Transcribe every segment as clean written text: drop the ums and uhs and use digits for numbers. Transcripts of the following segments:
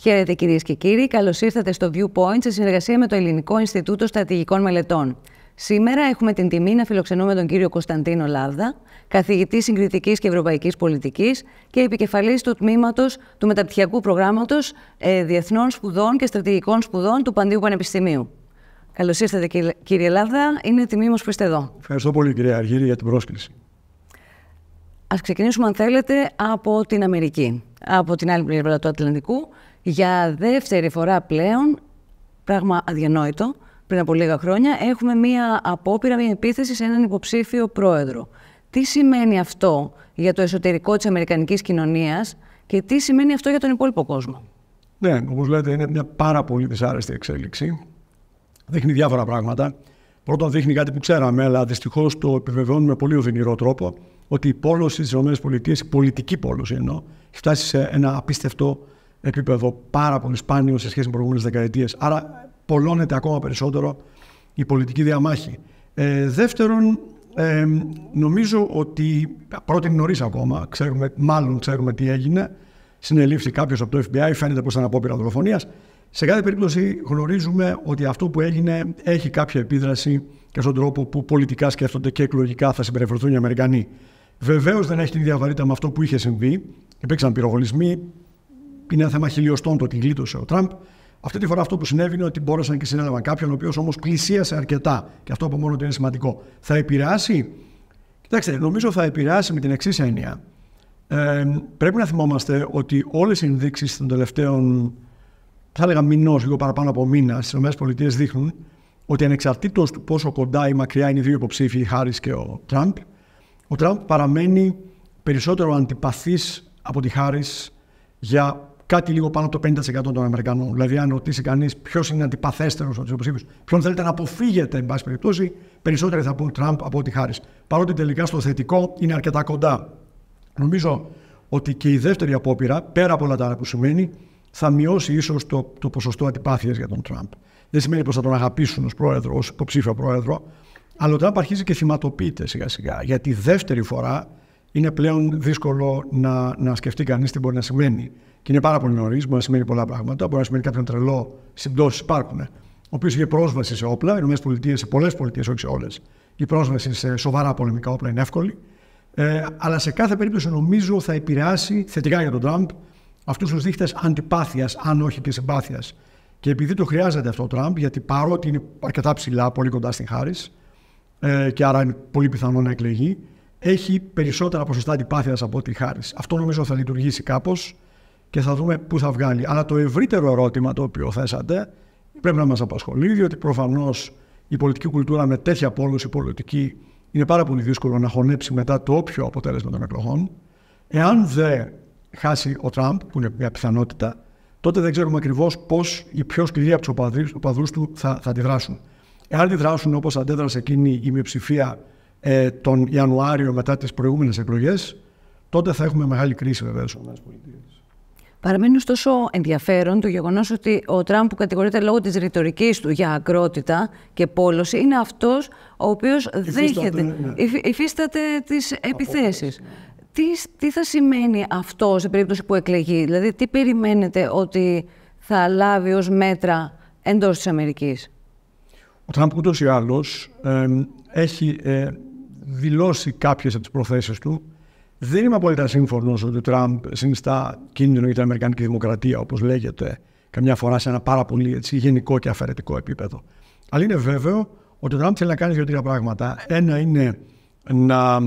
Χαίρετε κυρίες και κύριοι, καλώς ήρθατε στο Viewpoint σε συνεργασία με το Ελληνικό Ινστιτούτο Στρατηγικών Μελετών. Σήμερα έχουμε την τιμή να φιλοξενούμε τον κύριο Κωνσταντίνο Λάβδα, καθηγητή συγκριτικής και ευρωπαϊκής πολιτικής και επικεφαλής του τμήματος του Μεταπτυχιακού Προγράμματος Διεθνών Σπουδών και Στρατηγικών Σπουδών του Παντίου Πανεπιστημίου. Καλώς ήρθατε κύριε Λάβδα, είναι τιμή μας που είστε εδώ. Ευχαριστώ πολύ κυρία Αργύρη για την πρόσκληση. Ας ξεκινήσουμε αν θέλετε από την Αμερική, από την άλλη πλευρά του Ατλαντικού. Για δεύτερη φορά πλέον, πράγμα αδιανόητο, πριν από λίγα χρόνια, έχουμε μία απόπειρα, μία επίθεση σε έναν υποψήφιο πρόεδρο. Τι σημαίνει αυτό για το εσωτερικό της αμερικανικής κοινωνίας και τι σημαίνει αυτό για τον υπόλοιπο κόσμο? Ναι, όπως λέτε, είναι μια πάρα πολύ δυσάρεστη εξέλιξη. Δείχνει διάφορα πράγματα. Πρώτον, δείχνει κάτι που ξέραμε, αλλά δυστυχώς το επιβεβαιώνουμε με πολύ οδυνηρό τρόπο, ότι η πόλωση στις ΗΠΑ, η πολιτική πόλωση εννοώ, έχει φτάσει σε ένα απίστευτο επίπεδο, πάρα πολύ σπάνιο σε σχέση με προηγούμενες δεκαετίες. Άρα, πολλώνεται ακόμα περισσότερο η πολιτική διαμάχη. Δεύτερον, νομίζω ότι πρώτη νωρίς ακόμα, ξέρουμε τι έγινε. Συνελήφθη κάποιος από το FBI, φαίνεται πως ήταν απόπειρα δολοφονίας. Σε κάθε περίπτωση γνωρίζουμε ότι αυτό που έγινε έχει κάποια επίδραση και στον τρόπο που πολιτικά σκέφτονται και εκλογικά θα συμπεριφερθούν οι Αμερικανοί. Βεβαίως δεν έχει την ίδια βαρύτητα με αυτό που είχε συμβεί. Υπήρξαν πυροβολισμοί. Είναι ένα θέμα χιλιοστών το ότι γλίτωσε ο Τραμπ. Αυτή τη φορά αυτό που συνέβη είναι ότι μπόρεσαν και συνέλαβαν κάποιον, ο οποίος όμως πλησίασε αρκετά. Και αυτό από μόνο του είναι σημαντικό. Θα επηρεάσει? Κοιτάξτε, νομίζω θα επηρεάσει με την εξής έννοια. Πρέπει να θυμόμαστε ότι όλες οι ενδείξεις των τελευταίων, θα έλεγα μηνός, λίγο παραπάνω από μήνα, στις ΗΠΑ δείχνουν ότι ανεξαρτήτως του πόσο κοντά ή μακριά είναι οι δύο υποψήφοι, η Χάρις και ο Τραμπ παραμένει περισσότερο αντιπαθής από τη Χάρις για κάτι λίγο πάνω από το 50% των Αμερικανών. Δηλαδή, αν ρωτήσει κανείς ποιος είναι αντιπαθέστερος από τους υποψήφιους, ποιον θέλετε να αποφύγετε, εν πάση περιπτώσει, περισσότεροι θα πούν Τραμπ από τη Χάρις. Παρότι τελικά στο θετικό είναι αρκετά κοντά. Νομίζω ότι και η δεύτερη απόπειρα, πέρα από όλα τα άλλα που σημαίνει, θα μειώσει ίσως το ποσοστό αντιπάθειας για τον Τραμπ. Δεν σημαίνει πως θα τον αγαπήσουν ως πρόεδρο, ως υποψήφιο πρόεδρο, αλλά ο Τραμπ αρχίζει και θυματοποιείται σιγά-σιγά. Γιατί δεύτερη φορά είναι πλέον δύσκολο να σκεφτεί κανείς τι μπορεί να σημαίνει. Και είναι πάρα πολύ νωρίς, μπορεί να σημαίνει πολλά πράγματα. Μπορεί να σημαίνει κάποιον τρελό, συμπτώσεις υπάρχουν. Ο οποίος είχε πρόσβαση σε όπλα, οι ΗΠΑ, σε πολλές πολιτείες, όχι σε όλες. Η πρόσβαση σε σοβαρά πολεμικά όπλα είναι εύκολη. Αλλά σε κάθε περίπτωση νομίζω θα επηρεάσει θετικά για τον Τραμπ αυτούς τους δείχτες αντιπάθειας, αν όχι και συμπάθειας. Και επειδή το χρειάζεται αυτό ο Τραμπ, γιατί παρότι είναι αρκετά ψηλά, πολύ κοντά στην Χάρις, και άρα είναι πολύ πιθανό να εκλεγεί, έχει περισσότερα ποσοστά αντιπάθειας από τη Χάρις. Αυτό νομίζω θα λειτουργήσει κάπως και θα δούμε πού θα βγάλει. Αλλά το ευρύτερο ερώτημα το οποίο θέσατε πρέπει να μας απασχολεί, διότι προφανώς η πολιτική κουλτούρα με τέτοια πόλωση πολιτική είναι πάρα πολύ δύσκολο να χωνέψει μετά το όποιο αποτέλεσμα των εκλογών. Εάν δεν χάσει ο Τραμπ, που είναι μια πιθανότητα, τότε δεν ξέρουμε ακριβώς πώς οι πιο σκληροί από τους οπαδούς του θα αντιδράσουν. Εάν αντιδράσουν όπως αντέδρασε εκείνη η μειοψηφία τον Ιανουάριο μετά τις προηγούμενες εκλογές, τότε θα έχουμε μεγάλη κρίση βεβαίως στις ΗΠΑ. Παραμένει ωστόσο ενδιαφέρον το γεγονός ότι ο Τραμπ, που κατηγορείται λόγω της ρητορικής του για ακρότητα και πόλωση, είναι αυτός ο οποίος υφίσταται τις επιθέσεις. Τι θα σημαίνει αυτό σε περίπτωση που εκλεγεί? Δηλαδή, τι περιμένετε ότι θα λάβει ως μέτρα εντός της Αμερικής? Ο Τραμπ ούτως ή άλλως έχει δηλώσει κάποιες από τις προθέσεις του. Δεν είμαι απόλυτα σύμφωνος ότι ο Τραμπ συνιστά κίνδυνο για την Αμερικανική δημοκρατία, όπως λέγεται καμιά φορά σε ένα πάρα πολύ γενικό και αφαιρετικό επίπεδο. Αλλά είναι βέβαιο ότι ο Τραμπ θέλει να κάνει δύο-τρία πράγματα. Ένα είναι να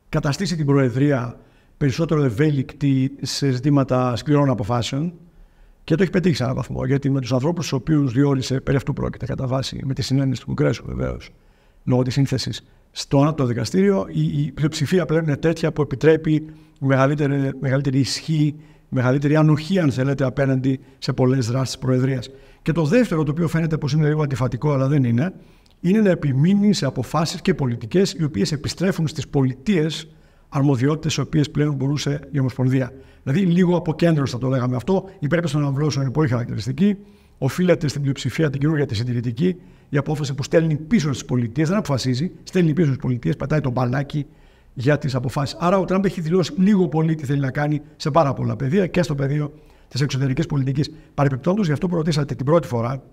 καταστήσει την Προεδρία περισσότερο ευέλικτη σε ζητήματα σκληρών αποφάσεων, και το έχει πετύχει σε έναν βαθμό. Γιατί με τους ανθρώπους τους οποίους διόρισε, περί αυτού πρόκειται κατά βάση, με τη συνένεση του Κογκρέσου βεβαίως, λόγω της σύνθεσης στο Ανώτατο Δικαστήριο, η πλειοψηφία πλέον είναι τέτοια που επιτρέπει μεγαλύτερη ισχύ, μεγαλύτερη ανοχή, αν θέλετε, απέναντι σε πολλές δράσεις της Προεδρίας. Και το δεύτερο, το οποίο φαίνεται πως είναι λίγο αντιφατικό, αλλά δεν είναι να επιμείνει σε αποφάσεις και πολιτικές οι οποίες επιστρέφουν στις πολιτείες αρμοδιότητες στις οποίες πλέον μπορούσε η Ομοσπονδία. Δηλαδή, λίγο αποκέντρωση θα το λέγαμε αυτό. Η υπέρπεση των αμβλώσεων είναι πολύ χαρακτηριστική. Οφείλεται στην πλειοψηφία την καινούργια τη συντηρητική η απόφαση που στέλνει πίσω στις πολιτείες, δεν αποφασίζει, στέλνει πίσω στις πολιτείες, πατάει τον μπαλάκι για τις αποφάσεις. Άρα, ο Τραμπ έχει δηλώσει λίγο πολύ τι θέλει να κάνει σε πάρα πολλά πεδία και στο πεδίο της της εξωτερικής πολιτικής. Παρεπιπτόντως, γι' αυτό που ρωτήσατε την πρώτη φορά,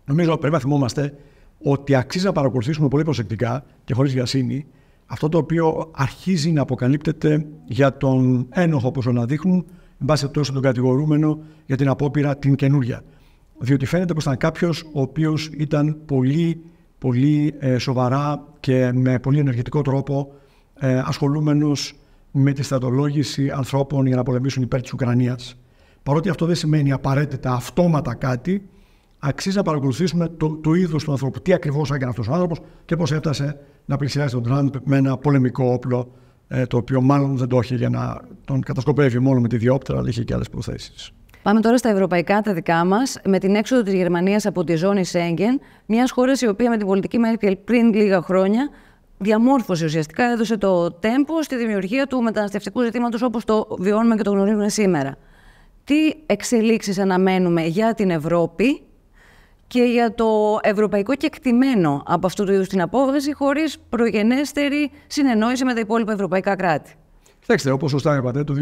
νομίζω πρέπει να θυμόμαστε ότι αξίζει να παρακολουθήσουμε πολύ προσεκτικά και χωρίς βιασύνη αυτό το οποίο αρχίζει να αποκαλύπτεται για τον ένοχο, όπως να δείχνουν, εν πάση τόσο τον κατηγορούμενο για την απόπειρα την καινούρια. Διότι φαίνεται πως ήταν κάποιος ο οποίος ήταν πολύ σοβαρά και με πολύ ενεργητικό τρόπο ασχολούμενος με τη στρατολόγηση ανθρώπων για να πολεμήσουν υπέρ της Ουκρανίας. Παρότι αυτό δεν σημαίνει απαραίτητα αυτόματα κάτι, αξίζει να παρακολουθήσουμε το είδος του ανθρώπου. Τι ακριβώς έκανε αυτός ο άνθρωπος και πώς έφτασε να πλησιάσει τον Τραμπ με ένα πολεμικό όπλο, το οποίο μάλλον δεν το είχε για να τον κατασκοπεύει μόνο με τη διόπτρα, αλλά είχε και άλλες προθέσεις. Πάμε τώρα στα ευρωπαϊκά, τα δικά μας, με την έξοδο της Γερμανίας από τη ζώνη Σέγγεν, μιας χώρας η οποία με την πολιτική Μέρκελ πριν λίγα χρόνια διαμόρφωσε ουσιαστικά, έδωσε το τέμπο στη δημιουργία του μεταναστευτικού ζητήματος όπως το βιώνουμε και το γνωρίζουμε σήμερα. Τι εξελίξεις αναμένουμε για την Ευρώπη και για το ευρωπαϊκό κεκτημένο από αυτού του είδους την απόφαση, χωρίς προγενέστερη συνεννόηση με τα υπόλοιπα ευρωπαϊκά κράτη? Κοιτάξτε, όπως σωστά είπατε, το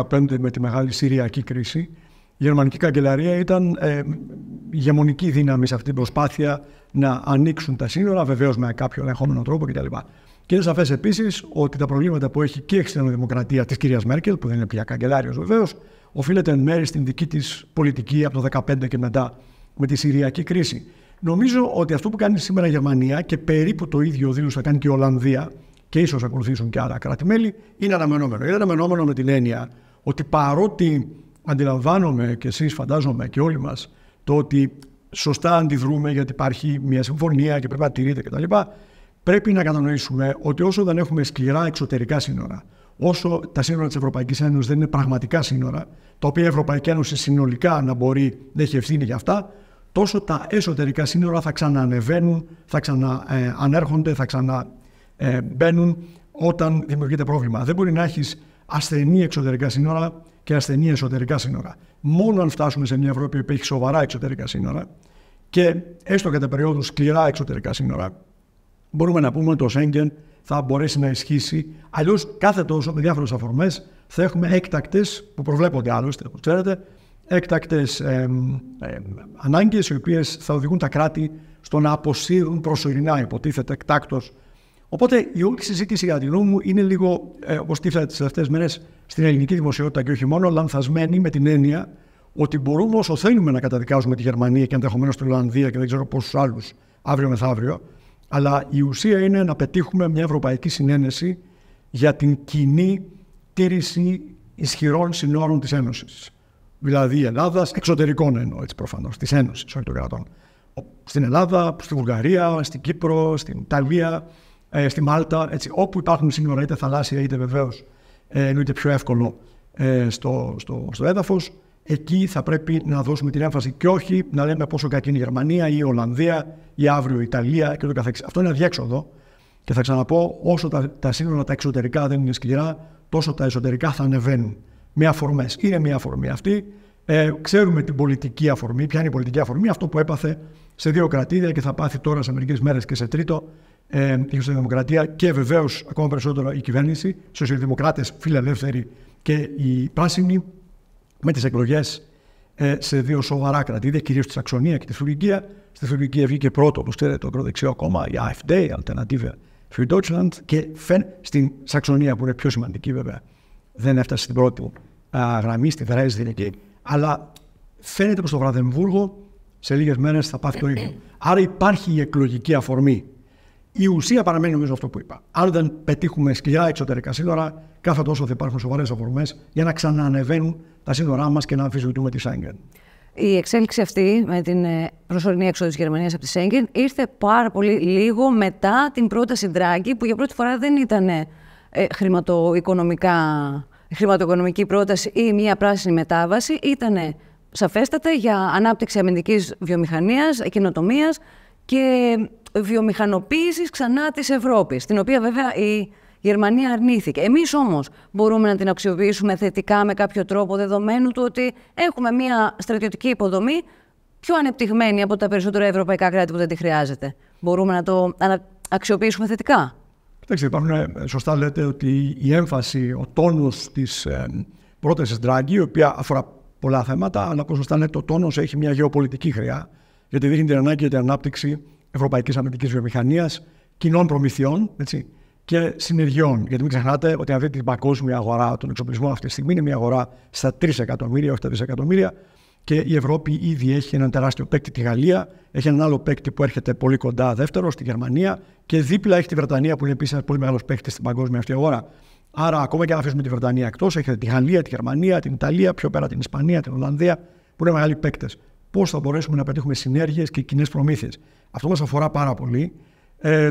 2015 με τη μεγάλη Συριακή κρίση, η Γερμανική Καγκελαρία ήταν ηγεμονική δύναμη σε αυτή την προσπάθεια να ανοίξουν τα σύνορα, βεβαίως με κάποιο ελεγχόμενο τρόπο κτλ. Και είναι σαφές επίσης ότι τα προβλήματα που έχει και η χριστιανοδημοκρατία της κυρίας Μέρκελ, που δεν είναι πια καγκελάριος βεβαίως, οφείλεται εν μέρει στην δική της πολιτική από το 2015 και μετά με τη Συριακή κρίση. Νομίζω ότι αυτό που κάνει σήμερα η Γερμανία και περίπου το ίδιο δήλωσε να κάνει και η Ολλανδία και ίσως ακολουθήσουν και άλλα κράτη-μέλη, είναι αναμενόμενο. Είναι αναμενόμενο με την έννοια ότι παρότι αντιλαμβάνομαι και εσείς φαντάζομαι και όλοι μας το ότι σωστά αντιδρούμε γιατί υπάρχει μια συμφωνία και πρέπει να τηρείται κτλ. Πρέπει να κατανοήσουμε ότι όσο δεν έχουμε σκληρά εξωτερικά σύνορα, όσο τα σύνορα της Ευρωπαϊκής Ένωσης δεν είναι πραγματικά σύνορα, τα οποία η Ευρωπαϊκή Ένωση συνολικά να μπορεί να έχει ευθύνη για αυτά, τόσο τα εσωτερικά σύνορα θα ξαναανεβαίνουν, θα ξαναανέρχονται, θα ξαναμπαίνουν όταν δημιουργείται πρόβλημα. Δεν μπορεί να έχεις ασθενή εξωτερικά σύνορα και ασθενή εσωτερικά σύνορα. Μόνο αν φτάσουμε σε μια Ευρώπη που έχει σοβαρά εξωτερικά σύνορα και έστω κατά περίοδου σκληρά εξωτερικά σύνορα, μπορούμε να πούμε ότι το Σέγγεν θα μπορέσει να ισχύσει. Αλλιώς, κάθε τόσο με διάφορες αφορμές θα έχουμε έκτακτες, που προβλέπονται άλλωστε, όπως ξέρετε, έκτακτες ανάγκες, οι οποίες θα οδηγούν τα κράτη στο να αποσύρουν προσωρινά, υποτίθεται, εκτάκτως. Οπότε η όλη συζήτηση, για την γνώμη μου, είναι λίγο, όπως τίθεται τις τελευταίες μέρες στην ελληνική δημοσιότητα και όχι μόνο, λανθασμένη με την έννοια ότι μπορούμε όσο θέλουμε να καταδικάζουμε τη Γερμανία και ενδεχομένως την Ολλανδία και δεν ξέρω πόσους άλλους αύριο μεθαύριο. Αλλά η ουσία είναι να πετύχουμε μια ευρωπαϊκή συνένεση για την κοινή τήρηση ισχυρών συνόρων της Ένωσης. Δηλαδή η Ελλάδα, εξωτερικών εννοώ, έτσι προφανώς, της Ένωσης, όχι των κρατών. Στην Ελλάδα, στη Βουλγαρία, στην Κύπρο, στην Ιταλία, στη Μάλτα, έτσι, όπου υπάρχουν σύνορα, είτε θαλάσσια είτε βεβαίως είτε πιο εύκολο στο έδαφος, εκεί θα πρέπει να δώσουμε την έμφαση και όχι να λέμε πόσο κακή είναι η Γερμανία ή η Ολλανδία ή αύριο η Ιταλία και το καθεξής. Αυτό είναι αδιέξοδο και θα ξαναπώ, όσο τα σύνορα τα εξωτερικά δεν είναι σκληρά, τόσο τα εσωτερικά θα ανεβαίνουν με αφορμές. Είναι μια αφορμή αυτή. Ξέρουμε την πολιτική αφορμή. Ποια είναι η πολιτική αφορμή? Αυτό που έπαθε σε δύο κρατήδια και θα πάθει τώρα σε μερικές μέρες και σε τρίτο, η Χριστιανοδημοκρατία και βεβαίως ακόμα περισσότερο η κυβέρνηση, οι σοσιαλδημοκράτες, φιλελεύθεροι και οι πράσινοι, με τις εκλογές σε δύο σοβαρά κρατήδια, κυρίως τη Σαξονία και τη Θουρκία. Στη Θουρκία βγήκε πρώτο, όπως ξέρετε, το ακροδεξιό κόμμα, η AfD, Alternative für Deutschland, και στην Σαξονία, που είναι πιο σημαντική βέβαια, δεν έφτασε στην πρώτη γραμμή, στη Δρέσδη εκεί. Αλλά φαίνεται πως το Βραδεμβούργο σε λίγες μέρες θα πάθει το ίδιο. Άρα υπάρχει η εκλογική αφορμή. Η ουσία παραμένει, νομίζω, αυτό που είπα. Αν δεν πετύχουμε σκληρά εξωτερικά σύνορα, κάθε τόσο θα υπάρχουν σοβαρές αφορμές για να ξαναανεβαίνουν τα σύνορά μας και να αμφισβητούμε τη Σέγγεν. Η εξέλιξη αυτή με την προσωρινή έξοδο της Γερμανίας από τη Σέγγεν ήρθε πάρα πολύ λίγο μετά την πρόταση Ντράγκη, που για πρώτη φορά δεν ήταν χρηματοοικονομική πρόταση ή μια πράσινη μετάβαση, ήταν σαφέστατα για ανάπτυξη αμυντικής βιομηχανίας, καινοτομίας και βιομηχανοποίησης ξανά της Ευρώπης, την οποία βέβαια η Γερμανία αρνήθηκε. Εμείς όμως μπορούμε να την αξιοποιήσουμε θετικά με κάποιο τρόπο, δεδομένου του ότι έχουμε μια στρατιωτική υποδομή πιο ανεπτυγμένη από τα περισσότερα ευρωπαϊκά κράτη που δεν τη χρειάζεται. Μπορούμε να το αξιοποιήσουμε θετικά? Κοιτάξτε, σωστά λέτε ότι η έμφαση, ο τόνος της πρότασης Ντράγκη, η οποία αφορά πολλά θέματα, αλλά όπως σωστά λέτε, ο τόνος έχει μια γεωπολιτική χρειά, γιατί δείχνει την ανάγκη για την ανάπτυξη ευρωπαϊκής αμυντικής βιομηχανίας, κοινών προμηθειών, έτσι, και συνεργειών. Γιατί μην ξεχνάτε ότι αν δείτε την παγκόσμια αγορά των εξοπλισμών αυτή τη στιγμή είναι μια αγορά στα 3 εκατομμύρια, όχι τα δισεκατομμύρια, και η Ευρώπη ήδη έχει έναν τεράστιο παίκτη, τη Γαλλία, έχει έναν άλλο παίκτη που έρχεται πολύ κοντά, δεύτερο, στη Γερμανία, και δίπλα έχει τη Βρετανία που είναι επίσης ένας πολύ μεγάλος παίκτη στην παγκόσμια αυτή αγορά. Άρα, ακόμα και αν αφήσουμε τη Βρετανία εκτός, έχετε τη Γαλλία, τη Γερμανία, την Ιταλία, πιο πέρα την Ισπανία, την Ολλανδία, που είναι μεγάλοι παίκτες. Πώς θα μπορέσουμε να πετύχουμε συνέργειες και κοινές προμήθειες? Αυτό μας αφορά πάρα πολύ.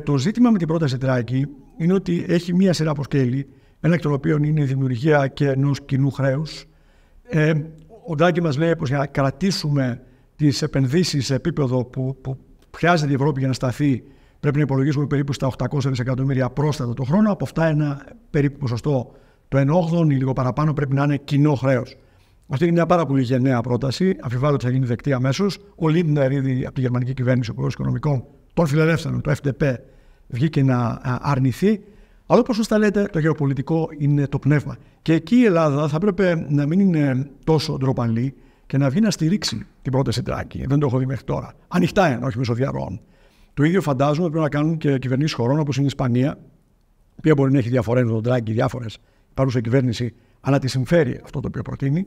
Το ζήτημα με την πρόταση Draghi είναι ότι έχει μία σειρά από σκέλη, ένα εκ των οποίων είναι η δημιουργία και ενός κοινού χρέους. Ο Draghi μας λέει πως για να κρατήσουμε τις επενδύσεις σε επίπεδο που χρειάζεται η Ευρώπη για να σταθεί, πρέπει να υπολογίσουμε περίπου στα 800 δισεκατομμύρια πρόσθετα το χρόνο. Από αυτά ένα περίπου ποσοστό, το 1/8 ή λίγο παραπάνω, πρέπει να είναι κοινό χρέος. Αυτή είναι μια πάρα πολύ γενναία πρόταση. Αμφιβάλλω ότι θα γίνει δεκτή αμέσως. Ο Λίντνερ, ήδη από τη γερμανική κυβέρνηση, ο Υπουργός Οικονομικών των Φιλελεύθερων, το FDP, βγήκε να αρνηθεί. Αλλά όπως σωστά λέτε, το γεωπολιτικό είναι το πνεύμα. Και εκεί η Ελλάδα θα έπρεπε να μην είναι τόσο ντροπαλή και να βγει να στηρίξει την πρόταση Draghi. Δεν το έχω δει μέχρι τώρα. Ανοιχτά είναι, όχι μέσω διαρροών. Το ίδιο φαντάζομαι πρέπει να κάνουν και κυβερνήσεις χωρών όπως είναι η Ισπανία, η οποία μπορεί να έχει διαφορές με τον Draghi, διάφορες. Η παρούσα κυβέρνηση, αλλά τη συμφέρει αυτό το οποίο προτείνει.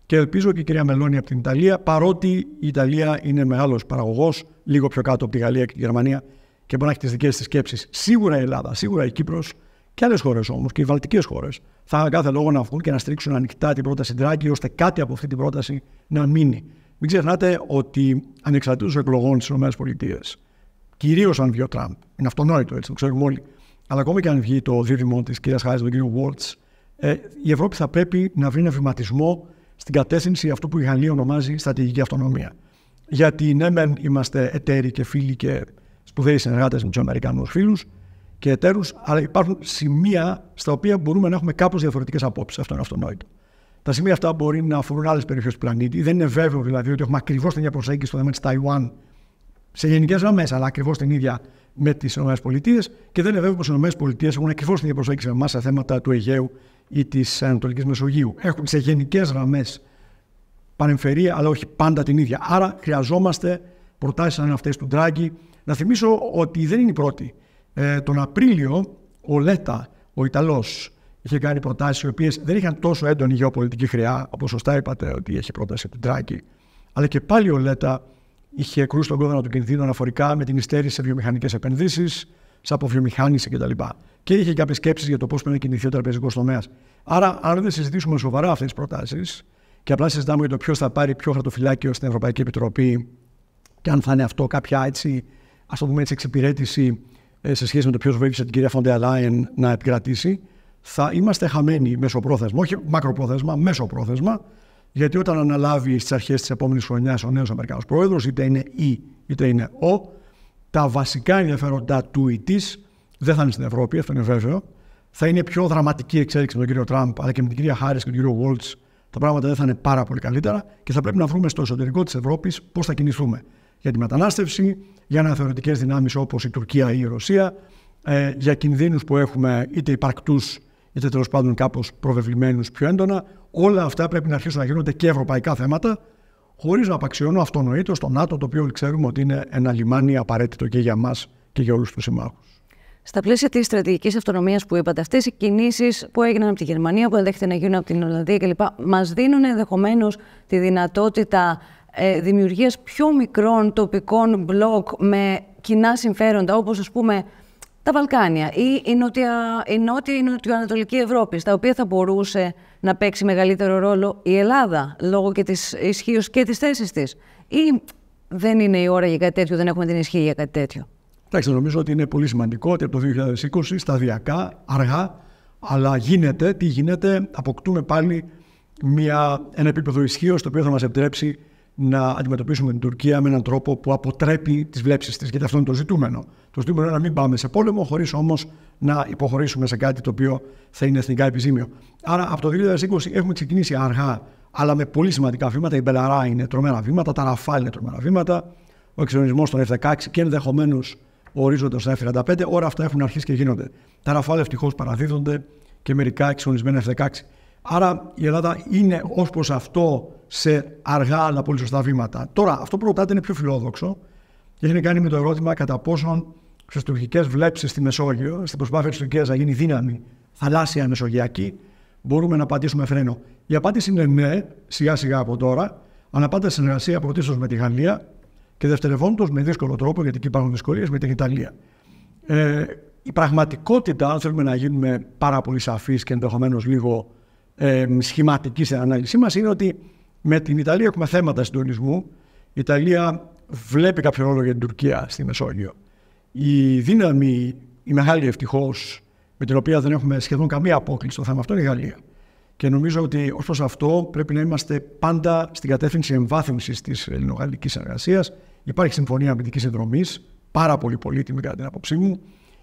Και ελπίζω και η κυρία Μελώνη από την Ιταλία, παρότι η Ιταλία είναι μεγάλος παραγωγός, λίγο πιο κάτω από τη Γαλλία και τη Γερμανία, και μπορεί να έχει τις δικές της σκέψεις. Σίγουρα η Ελλάδα, σίγουρα η Κύπρος και άλλες χώρες όμως, και οι βαλτικές χώρες, θα είχαν κάθε λόγο να βγουν και να στηρίξουν ανοιχτά την πρόταση Draghi, ώστε κάτι από αυτή την πρόταση να μείνει. Μην ξεχνάτε ότι ανεξαρτήτως εκλογών στις ΗΠΑ, κυρίως αν βγει ο Τραμπ, είναι αυτονόητο, έτσι το ξέρουμε όλοι, αλλά ακόμα και αν βγει το δίδυμο της κυρίας Χάρις, τον κύριο Βόρτς, η Ευρώπη θα πρέπει να βρει ένα βηματισμό στην κατεύθυνση αυτού που η Γαλλία ονομάζει στρατηγική αυτονομία. Γιατί ναι, μεν είμαστε εταίροι και φίλοι και σπουδαίοι συνεργάτες με τους Αμερικανούς φίλους και εταίρους, αλλά υπάρχουν σημεία στα οποία μπορούμε να έχουμε κάπως διαφορετικές απόψεις. Αυτό είναι αυτονόητο. Τα σημεία αυτά μπορεί να αφορούν άλλες περιοχές του πλανήτη. Δεν είναι βέβαιο δηλαδή ότι έχουμε ακριβώς την ίδια προσέγγιση στο θέμα της Ταϊουάν σε γενικές γραμμές, αλλά ακριβώς την ίδια με τις ΗΠΑ. Και δεν είναι βέβαιο πως οι ΗΠΑ έχουν ακριβώς την ίδια προσέγγιση με εμάς σε θέματα του Αιγαίου ή της Ανατολικής Μεσογείου. Έχουν σε γενικές γραμμές παρεμφερία, αλλά όχι πάντα την ίδια. Άρα χρειαζόμαστε προτάσεις σαν αυτές του Draghi. Να θυμίσω ότι δεν είναι η πρώτη. Τον Απρίλιο ο Λέτα, ο Ιταλός, είχε κάνει προτάσεις οι οποίες δεν είχαν τόσο έντονη γεωπολιτική χρειά, όπως σωστά είπατε ότι έχει πρόταση του Draghi. Αλλά και πάλι ο Λέτα είχε κρούσει τον κόδωνα του κινδύνου αναφορικά με την υστέρηση σε βιομηχανικές επενδύσεις, σε αποβιομηχάνηση κτλ. Και είχε κάποιες σκέψεις για το πώς πρέπει να κινηθεί ο τραπεζικός τομέας. Άρα, αν δεν συζητήσουμε σοβαρά αυτές τις προτάσεις και απλά συζητάμε για το ποιος θα πάρει ποιο χαρτοφυλάκιο στην Ευρωπαϊκή Επιτροπή και αν θα είναι αυτό κάποια έτσι, ας το πούμε έτσι, εξυπηρέτηση σε σχέση με το ποιος βοήθησε την κυρία Φοντερ Λάιεν να επικρατήσει, θα είμαστε χαμένοι μεσοπρόθεσμα, όχι μακροπρόθεσμα, μεσοπρόθεσμα, γιατί όταν αναλάβει στις αρχές της επόμενης χρονιάς ο νέος Αμερικανός πρόεδρος, είτε είναι ή είτε είναι ο, τα βασικά ενδιαφέροντα του ή της δεν θα είναι στην Ευρώπη, αυτό είναι βέβαιο. Θα είναι πιο δραματική εξέλιξη με τον κύριο Τραμπ, αλλά και με την κυρία Χάρις και τον κύριο Βόλτς. Τα πράγματα δεν θα είναι πάρα πολύ καλύτερα και θα πρέπει να βρούμε στο εσωτερικό της Ευρώπης πώς θα κινηθούμε. Για τη μετανάστευση, για αναθεωρητικές δυνάμεις όπως η Τουρκία ή η Ρωσία, για κινδύνους που έχουμε είτε υπαρκτούς είτε τέλος πάντων κάπως προβεβλημένους πιο έντονα. Όλα αυτά πρέπει να αρχίσουν να γίνονται και ευρωπαϊκά θέματα, χωρίς να απαξιώνω αυτονοήτως το ΝΑΤΟ, το οποίο όλοι ξέρουμε ότι είναι ένα λιμάνι απαραίτητο και για μας και για όλους τους συμμάχους. Στα πλαίσια της στρατηγικής αυτονομίας που είπατε, αυτές οι κινήσεις που έγιναν από τη Γερμανία, που ενδέχεται να γίνουν από την Ολλανδία κλπ., μας δίνουν ενδεχομένως τη δυνατότητα δημιουργίας πιο μικρών τοπικών μπλοκ με κοινά συμφέροντα, όπως ας πούμε τα Βαλκάνια ή η νότιο-ανατολική Ευρώπη, στα οποία θα μπορούσε να παίξει μεγαλύτερο ρόλο η Ελλάδα, λόγω και της ισχύως και της θέσης της. Ή δεν είναι η ώρα για κάτι τέτοιο, δεν έχουμε την ισχύ για κάτι τέτοιο? Εντάξει, νομίζω ότι είναι πολύ σημαντικό ότι από το 2020 σταδιακά, αργά, αλλά γίνεται. Τι γίνεται? Αποκτούμε πάλι ένα επίπεδο ισχύως το οποίο θα μας επιτρέψει να αντιμετωπίσουμε την Τουρκία με έναν τρόπο που αποτρέπει τις βλέψεις της, γιατί αυτό είναι το ζητούμενο. Το ζητούμενο είναι να μην πάμε σε πόλεμο, χωρίς όμως να υποχωρήσουμε σε κάτι το οποίο θα είναι εθνικά επιζήμιο. Άρα από το 2020 έχουμε ξεκινήσει αργά, αλλά με πολύ σημαντικά βήματα. Η Μπελαρά είναι τρομερά βήματα, τα Ραφάλ είναι τρομερά βήματα, ο εξυγχρονισμός των F-16 και ενδεχομένως ο ορίζοντας των F-35, όλα αυτά έχουν αρχίσει και γίνονται. Τα Ραφάλ ευτυχώς παραδίδονται και μερικά εξυγχρονισμένα F-16. Άρα η Ελλάδα είναι ως προς αυτό σε αργά αλλά πολύ σωστά βήματα. Τώρα, αυτό που ρωτάτε είναι πιο φιλόδοξο και έχει να κάνει με το ερώτημα κατά πόσον στις τουρκικές βλέψεις στη Μεσόγειο, στην προσπάθεια της Τουρκίας να γίνει δύναμη θαλάσσια μεσογειακή, μπορούμε να πατήσουμε φρένο. Η απάντηση είναι ναι, σιγά σιγά από τώρα, αλλά πάντα συνεργασία πρωτίστως με τη Γαλλία και δευτερευόντως με δύσκολο τρόπο, γιατί εκεί υπάρχουν δυσκολίες, με την Ιταλία. Η πραγματικότητα, αν θέλουμε να γίνουμε πάρα πολύ σαφείς και ενδεχομένως λίγο σχηματικοί στην ανάλυση μας, είναι ότι με την Ιταλία έχουμε θέματα συντονισμού. Η Ιταλία βλέπει κάποιο ρόλο για την Τουρκία στη Μεσόγειο. Η δύναμη, η μεγάλη ευτυχώς, με την οποία δεν έχουμε σχεδόν καμία απόκληση στο θέμα αυτό, είναι η Γαλλία. Και νομίζω ότι ως προς αυτό πρέπει να είμαστε πάντα στην κατεύθυνση εμβάθυνσης της ελληνογαλλικής συνεργασίας. Υπάρχει συμφωνία αμυντικής συνδρομής, πάρα πολύ πολύτιμη κατά την άποψή μου.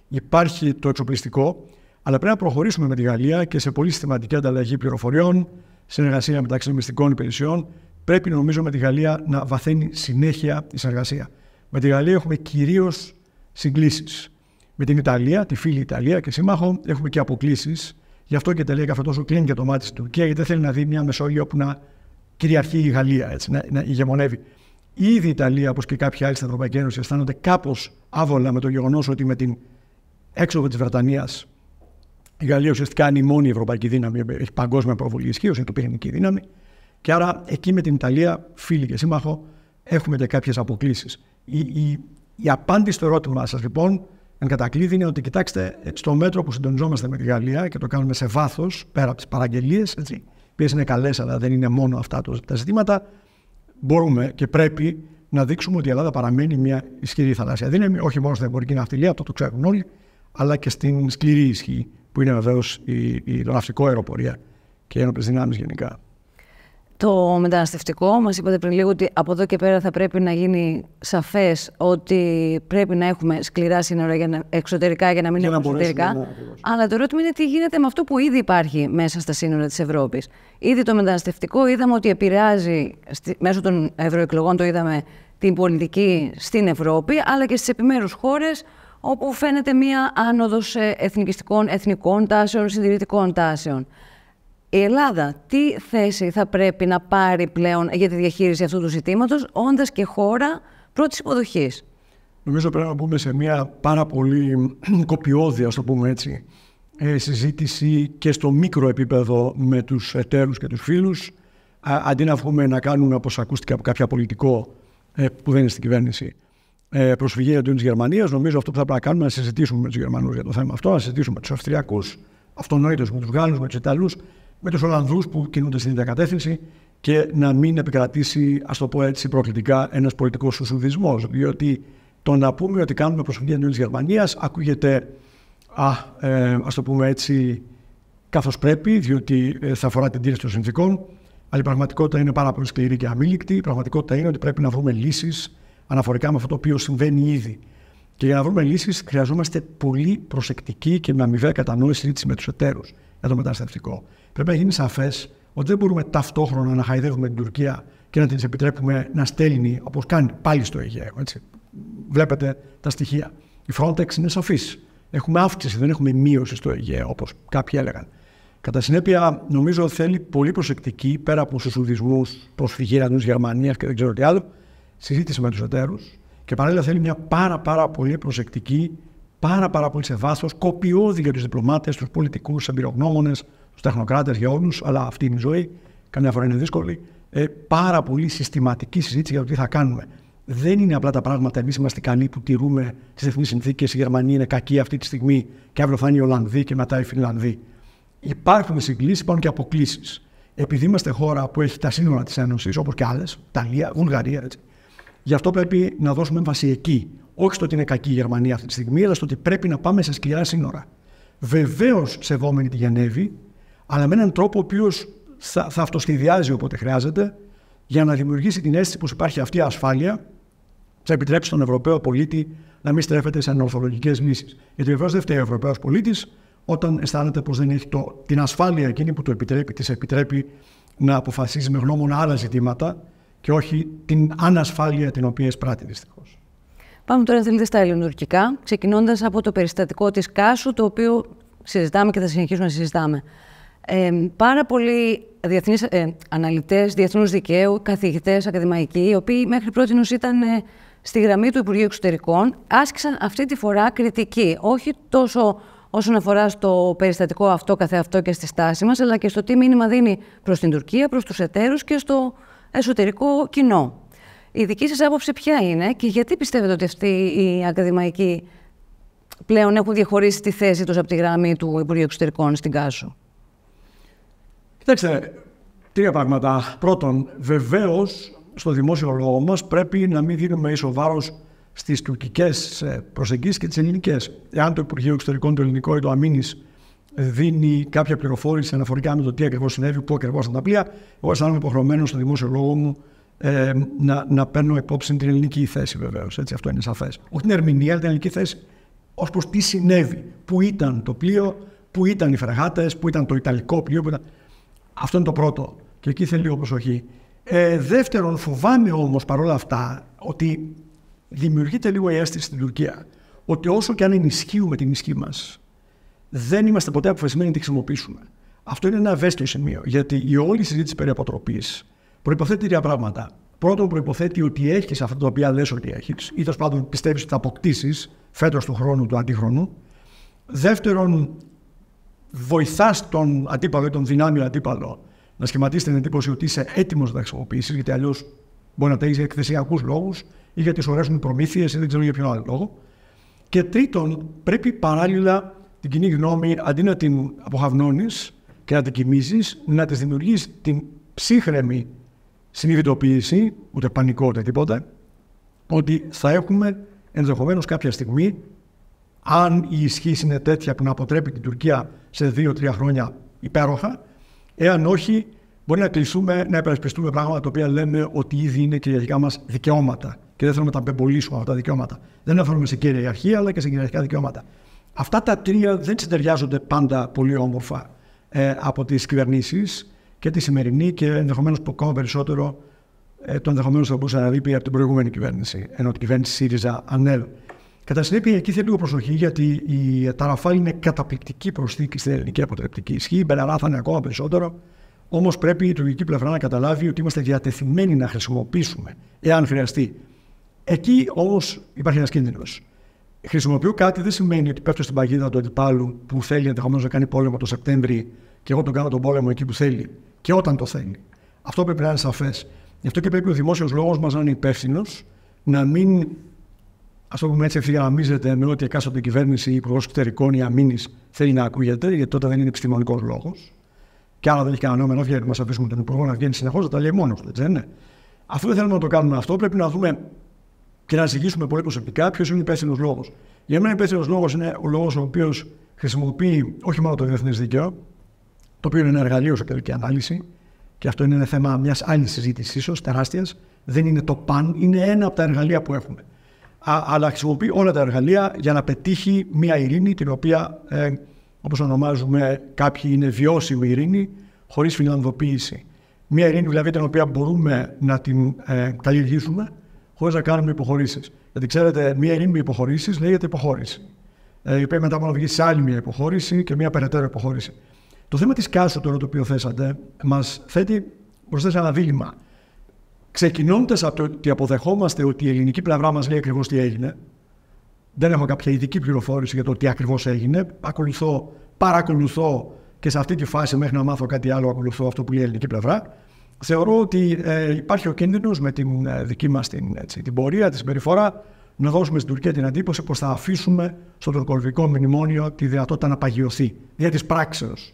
Υπάρχει το εξοπλιστικό, αλλά πρέπει να προχωρήσουμε με τη Γαλλία και σε πολύ συστηματική ανταλλαγή πληροφοριών, συνεργασία μεταξύ των μυστικών υπηρεσιών. Πρέπει, νομίζω, με τη Γαλλία να βαθαίνει συνέχεια η συνεργασία. Με τη Γαλλία έχουμε κυρίως συγκλήσεις. Με την Ιταλία, τη φίλη Ιταλία και σύμμαχο, έχουμε και αποκλήσεις. Γι' αυτό και η Ιταλία καθ' τόσο κλείνει και το μάτι στην Τουρκία, γιατί δεν θέλει να δει μια Μεσόγειο που να κυριαρχεί η Γαλλία, έτσι, να ηγεμονεύει. Ήδη η Ιταλία, όπως και κάποιοι άλλοι στην Ευρωπαϊκή Ένωση, αισθάνονται κάπως άβολα με το γεγονός ότι με την έξοδο της Βρετανίας η Γαλλία ουσιαστικά είναι η μόνη ευρωπαϊκή δύναμη, έχει παγκόσμια προβολή ισχύως, είναι το πυρηνική δύναμη. Και άρα εκεί με την Ιταλία, φίλη και σύμμαχο, έχουμε και κάποιες αποκλήσεις. Η απάντηση στο ερώτημά σας, λοιπόν, εν κατακλείδη, είναι ότι κοιτάξτε, στο μέτρο που συντονιζόμαστε με τη Γαλλία και το κάνουμε σε βάθος, πέρα από τις παραγγελίες, οι οποίες είναι καλές, αλλά δεν είναι μόνο αυτά τα ζητήματα, μπορούμε και πρέπει να δείξουμε ότι η Ελλάδα παραμένει μια ισχυρή θαλάσσια δύναμη, όχι μόνο στην εμπορική ναυτιλία, αυτό το ξέρουν όλοι, αλλά και στην σκληρή ισχύ, που είναι βεβαίως το ναυτικό αεροπορία και οι ένοπλες δυνάμεις γενικά. Το μεταναστευτικό, μας είπατε πριν λίγο ότι από εδώ και πέρα θα πρέπει να γίνει σαφές ότι πρέπει να έχουμε σκληρά σύνορα εξωτερικά για να μην έχουμε εσωτερικά. Αλλά το ερώτημα είναι τι γίνεται με αυτό που ήδη υπάρχει μέσα στα σύνορα της Ευρώπης. Ήδη το μεταναστευτικό είδαμε ότι επηρεάζει, μέσω των ευρωεκλογών το είδαμε, την πολιτική στην Ευρώπη, αλλά και στις επιμέρους χώρες, όπου φαίνεται μία άνοδος εθνικών τάσεων, συντηρητικών τάσεων. Η Ελλάδα τι θέση θα πρέπει να πάρει πλέον για τη διαχείριση αυτού του ζητήματος, όντας και χώρα πρώτης υποδοχής? Νομίζω πρέπει να μπούμε σε μια πάρα πολύ κοπιώδη, ας το πούμε έτσι, συζήτηση και στο μικρό επίπεδο με τους εταίρους και τους φίλους, αντί να βγούμε να κάνουμε, όπως ακούστηκε από κάποιο πολιτικό που δεν είναι στην κυβέρνηση, προσφυγή εναντίον της Γερμανίας. Νομίζω αυτό που θα πρέπει να κάνουμε είναι να συζητήσουμε με τους Γερμανούς για το θέμα αυτό, να συζητήσουμε με τους Αυστριακούς, αυτονόητος με τους Γάλλους, με τους Ιταλούς, με τους Ολλανδούς που κινούνται στην ίδια κατεύθυνση και να μην επικρατήσει, ας το πω έτσι προκλητικά, ένας πολιτικός σουσουδισμός. Διότι το να πούμε ότι κάνουμε προσφυγή εναντίον της Γερμανίας ακούγεται, ας το πούμε έτσι, καθώς πρέπει, διότι θα αφορά την τήρηση των συνθήκων, αλλά η πραγματικότητα είναι πάρα πολύ σκληρή και αμήλικτη. Η πραγματικότητα είναι ότι πρέπει να βρούμε λύσεις αναφορικά με αυτό το οποίο συμβαίνει ήδη. Και για να βρούμε λύσεις χρειαζόμαστε πολύ προσεκτική και με αμοιβαία κατανόηση συζήτηση με τους εταίρους για το μεταναστευτικό. Πρέπει να γίνει σαφές ότι δεν μπορούμε ταυτόχρονα να χαϊδεύουμε την Τουρκία και να της επιτρέπουμε να στέλνει, όπως κάνει πάλι στο Αιγαίο. Έτσι. Βλέπετε τα στοιχεία. Η Frontex είναι σαφής. Έχουμε αύξηση, δεν έχουμε μείωση στο Αιγαίο, όπως κάποιοι έλεγαν. Κατά συνέπεια, νομίζω θέλει πολύ προσεκτική, πέρα από σουσουδισμούς, προσφυγή εναντίον της Γερμανίας και δεν ξέρω τι άλλο, συζήτηση με τους εταίρους. Και παράλληλα θέλει μια πάρα πολύ προσεκτική, πάρα πολύ σε βάθος, κοπιώδη για τους διπλωμάτες, τους πολιτικούς, τους εμπειρογνώμονες, τους τεχνοκράτες, για όλους, αλλά αυτή είναι η ζωή. Καμιά φορά είναι δύσκολη. Πάρα πολύ συστηματική συζήτηση για το τι θα κάνουμε. Δεν είναι απλά τα πράγματα. Εμείς είμαστε καλοί που τηρούμε τις διεθνείς συνθήκες. Η Γερμανία είναι κακή αυτή τη στιγμή και αύριο θα είναι οι Ολλανδοί και μετά οι Φινλανδοί. Υπάρχουν συγκλήσεις, υπάρχουν και αποκλήσεις. Επειδή είμαστε χώρα που έχει τα σύνορα της Ένωσης, όπως και άλλες, Ιταλία, Βουλγαρία, έτσι. Γι' αυτό πρέπει να δώσουμε έμφαση εκεί. Όχι στο ότι είναι κακή η Γερμανία αυτή τη στιγμή, αλλά στο ότι πρέπει να πάμε σε σκληρά σύνορα. Βεβαίως σεβόμενη τη Γενέβη, αλλά με έναν τρόπο ο οποίος θα αυτοσχεδιάζει όποτε χρειάζεται, για να δημιουργήσει την αίσθηση πως υπάρχει αυτή η ασφάλεια, θα επιτρέψει στον Ευρωπαίο πολίτη να μην στρέφεται σε ανορθολογικές λύσεις. Γιατί βεβαίως δεν φταίει ο Ευρωπαίος πολίτης όταν αισθάνεται πως δεν έχει την ασφάλεια εκείνη που της επιτρέπει να αποφασίζει με γνώμονα άλλα ζητήματα και όχι την ανασφάλεια την οποία εισπράττει δυστυχώς. Πάμε τώρα, θέλετε, στα ελληνοτουρκικά, ξεκινώντας από το περιστατικό της Κάσου, το οποίο συζητάμε και θα συνεχίσουμε να συζητάμε. Πάρα πολλοί διεθνείς αναλυτές διεθνούς δικαίου, καθηγητές, ακαδημαϊκοί, οι οποίοι μέχρι πρότινος ήταν στη γραμμή του Υπουργείου Εξωτερικών, άσκησαν αυτή τη φορά κριτική, όχι τόσο όσον αφορά στο περιστατικό αυτό καθεαυτό και στη στάση μας, αλλά και στο τι μήνυμα δίνει προς την Τουρκία, προς τους εταίρους και στο εσωτερικό κοινό. Η δική σας άποψη ποια είναι και γιατί πιστεύετε ότι αυτοί οι ακαδημαϊκοί πλέον έχουν διαχωρίσει τη θέση τους από τη γραμμή του Υπουργείου Εξωτερικών στην Κάσο? Κοιτάξτε, τρία πράγματα. Πρώτον, βεβαίως στο δημόσιο λόγο μας πρέπει να μην δίνουμε ίσο βάρος στις τουρκικές προσεγγίσεις και τις ελληνικές. Εάν το Υπουργείο Εξωτερικών, το ελληνικό ή το αμήνης δίνει κάποια πληροφόρηση αναφορικά με το τι ακριβώς συνέβη, πού ακριβώς ήταν τα πλοία, εγώ αισθάνομαι υποχρεωμένος στο δημόσιο λόγο μου να παίρνω υπόψη την ελληνική θέση, βεβαίως. Έτσι, αυτό είναι σαφές. Όχι την ερμηνεία, αλλά την ελληνική θέση ως προς τι συνέβη, πού ήταν το πλοίο, πού ήταν οι φρεγάτες, πού ήταν το ιταλικό πλοίο. Αυτό είναι το πρώτο. Και εκεί θέλει λίγο προσοχή. Δεύτερον, φοβάμαι όμως παρόλα αυτά ότι δημιουργείται λίγο η αίσθηση στην Τουρκία ότι όσο και αν ενισχύουμε την ισχύ μας, δεν είμαστε ποτέ αποφασισμένοι να τη χρησιμοποιήσουμε. Αυτό είναι ένα ευαίσθητο σημείο, γιατί η όλη συζήτηση περί αποτροπής προϋποθέτει τρία πράγματα. Πρώτον, προϋποθέτει ότι έχεις αυτά τα οποία λες ότι έχεις, ή τέλος πάντων πιστεύεις ότι θα αποκτήσεις φέτος του χρόνου, του αντίχρονου. Δεύτερον, βοηθάς τον αντίπαλο ή τον δυνάμιο αντίπαλο να σχηματίσει την εντύπωση ότι είσαι έτοιμος να τα χρησιμοποιήσεις, γιατί αλλιώς μπορεί να τα έχεις για εκθεσιακούς λόγους ή γιατί σου αρέσουν οι προμήθειες ή δεν ξέρω για ποιον άλλο λόγο. Και τρίτον, πρέπει παράλληλα την κοινή γνώμη, αντί να την αποχαυνώνεις και να την κοιμίζεις, να της δημιουργείς την ψύχρεμη συνειδητοποίηση, ούτε πανικό ούτε τίποτα, ότι θα έχουμε ενδεχομένως κάποια στιγμή, αν η ισχύ είναι τέτοια που να αποτρέπει την Τουρκία σε 2-3 χρόνια υπέροχα, εάν όχι, μπορεί να κλειστούμε να υπερασπιστούμε πράγματα τα οποία λέμε ότι ήδη είναι κυριαρχικά μας δικαιώματα και δεν θέλουμε να τα απεμπολίσουμε αυτά τα δικαιώματα. Δεν αναφέρομαι σε κυριαρχία, αλλά και σε κυριαρχικά δικαιώματα. Αυτά τα τρία δεν συντεριάζονται πάντα πολύ όμορφα από τις κυβερνήσεις, και τη σημερινή και ενδεχομένως ακόμα περισσότερο το ενδεχομένως θα μπορούσε να λείπει από την προηγούμενη κυβέρνηση, ενώ την κυβέρνηση ΣΥΡΙΖΑ ΑΝΕΛ. Κατά συνέπεια, εκεί θέλει λίγο προσοχή, γιατί τα Ραφάλ είναι καταπληκτική προσθήκη στην ελληνική αποτρεπτική ισχύ. Η Μπελαρά θα είναι ακόμα περισσότερο. Όμως πρέπει η τουρκική πλευρά να καταλάβει ότι είμαστε διατεθειμένοι να χρησιμοποιήσουμε, εάν χρειαστεί. Εκεί όμως υπάρχει ένας κίνδυνος. Χρησιμοποιώ κάτι δεν σημαίνει ότι πέφτω στην παγίδα του αντιπάλου που θέλει ενδεχομένως να κάνει πόλεμο το Σεπτέμβρη και εγώ τον κάνω τον πόλεμο εκεί που θέλει και όταν το θέλει. Αυτό πρέπει να είναι σαφές. Γι' αυτό και πρέπει ο δημόσιος λόγος μας να είναι υπεύθυνος, να μην, ας το πούμε έτσι, ευθυγραμμίζεται με ό,τι εκάστοτε κυβέρνηση ή υπουργός εξωτερικών ή αμήνης θέλει να ακούγεται, γιατί τότε δεν είναι επιστημονικός λόγος. Και άρα δεν έχει κανένα νόημα να βγαίνει, μας αφήσουμε τον υπουργό να βγαίνει συνεχώς, να τα λέει μόνος του, έτσι δεν είναι? Αφού δεν θέλουμε να το κάνουμε αυτό, πρέπει να δούμε και να ζυγίσουμε πολύ προσεκτικά ποιος είναι ο υπεύθυνος λόγος. Για μένα, ο υπεύθυνος λόγος είναι ο λόγος ο οποίος χρησιμοποιεί όχι μόνο το διεθνές δίκαιο, το οποίο είναι ένα εργαλείο σε τελική ανάλυση, και αυτό είναι ένα θέμα μιας άλλης συζήτησης, ίσως τεράστιας. Δεν είναι το παν, είναι ένα από τα εργαλεία που έχουμε. Αλλά χρησιμοποιεί όλα τα εργαλεία για να πετύχει μια ειρήνη, την οποία, όπως ονομάζουμε κάποιοι, είναι βιώσιμη ειρήνη, χωρίς φιλανδοποίηση. Μια ειρήνη δηλαδή την οποία μπορούμε να την καλλιεργήσουμε χωρίς να κάνουμε υποχωρήσεις. Γιατί ξέρετε, μια ειρήνη με υποχωρήσεις λέγεται υποχώρηση. Η οποία μετά μπορεί να βγει σε άλλη μια υποχώρηση και μια περαιτέρω υποχώρηση. Το θέμα της Κάσο τώρα το οποίο θέσατε μας θέτει μπροστά σε ένα δίλημμα. Ξεκινώντας από το ότι αποδεχόμαστε ότι η ελληνική πλευρά μας λέει ακριβώς τι έγινε, δεν έχω κάποια ειδική πληροφόρηση για το τι ακριβώς έγινε. Παρακολουθώ και σε αυτή τη φάση, μέχρι να μάθω κάτι άλλο, ακολουθώ αυτό που λέει η ελληνική πλευρά. Θεωρώ ότι υπάρχει ο κίνδυνος με την δική μας την πορεία, τη συμπεριφορά, να δώσουμε στην Τουρκία την εντύπωση πως θα αφήσουμε στο τουρκολιβικό μνημόνιο τη δυνατότητα να παγιωθεί δια της πράξεως.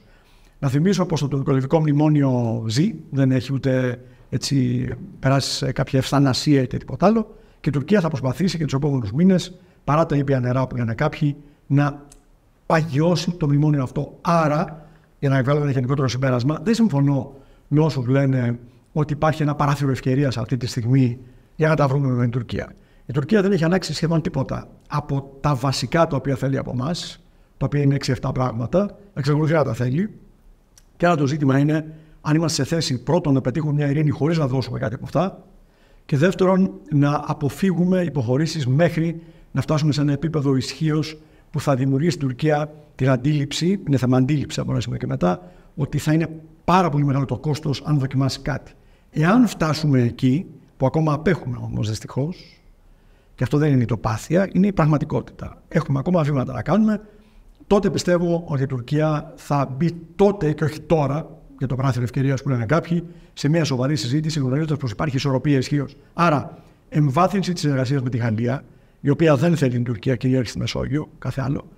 Να θυμίσω πως το τουρκολιβικό μνημόνιο ζει, δεν έχει ούτε έτσι περάσει σε κάποια ευθανασία είτε τίποτα άλλο, και η Τουρκία θα προσπαθήσει και τους επόμενους μήνες, παρά τα ήπια νερά που λένε κάποιοι, να παγιώσει το μνημόνιο αυτό. Άρα, για να εκβάλλω ένα γενικότερο συμπέρασμα, δεν συμφωνώ με όσους λένε ότι υπάρχει ένα παράθυρο ευκαιρίας αυτή τη στιγμή για να τα βρούμε με την Τουρκία. Η Τουρκία δεν έχει αλλάξει σχεδόν τίποτα από τα βασικά τα οποία θέλει από εμάς, τα οποία είναι 6-7 πράγματα, εξακολουθεί να τα θέλει. Και άρα το ζήτημα είναι αν είμαστε σε θέση πρώτον να πετύχουμε μια ειρήνη χωρίς να δώσουμε κάτι από αυτά, και δεύτερον να αποφύγουμε υποχωρήσεις μέχρι να φτάσουμε σε ένα επίπεδο ισχύως που θα δημιουργήσει στην Τουρκία την αντίληψη, είναι θέμα αντίληψη από ένα σημείο και μετά, ότι θα είναι πάρα πολύ μεγάλο το κόστος αν δοκιμάσει κάτι. Εάν φτάσουμε εκεί, που ακόμα απέχουμε όμως δυστυχώς, και αυτό δεν είναι η τοπάθεια, είναι η πραγματικότητα. Έχουμε ακόμα βήματα να κάνουμε. Τότε πιστεύω ότι η Τουρκία θα μπει τότε και όχι τώρα, για το παράθυρο ευκαιρίας που λένε κάποιοι, σε μια σοβαρή συζήτηση, γνωρίζοντας πως υπάρχει ισορροπία ισχύως. Άρα, εμβάθυνση της συνεργασίας με τη Γαλλία, η οποία δεν θέλει την Τουρκία κυρίαρχη στη Μεσόγειο, κάθε άλλο.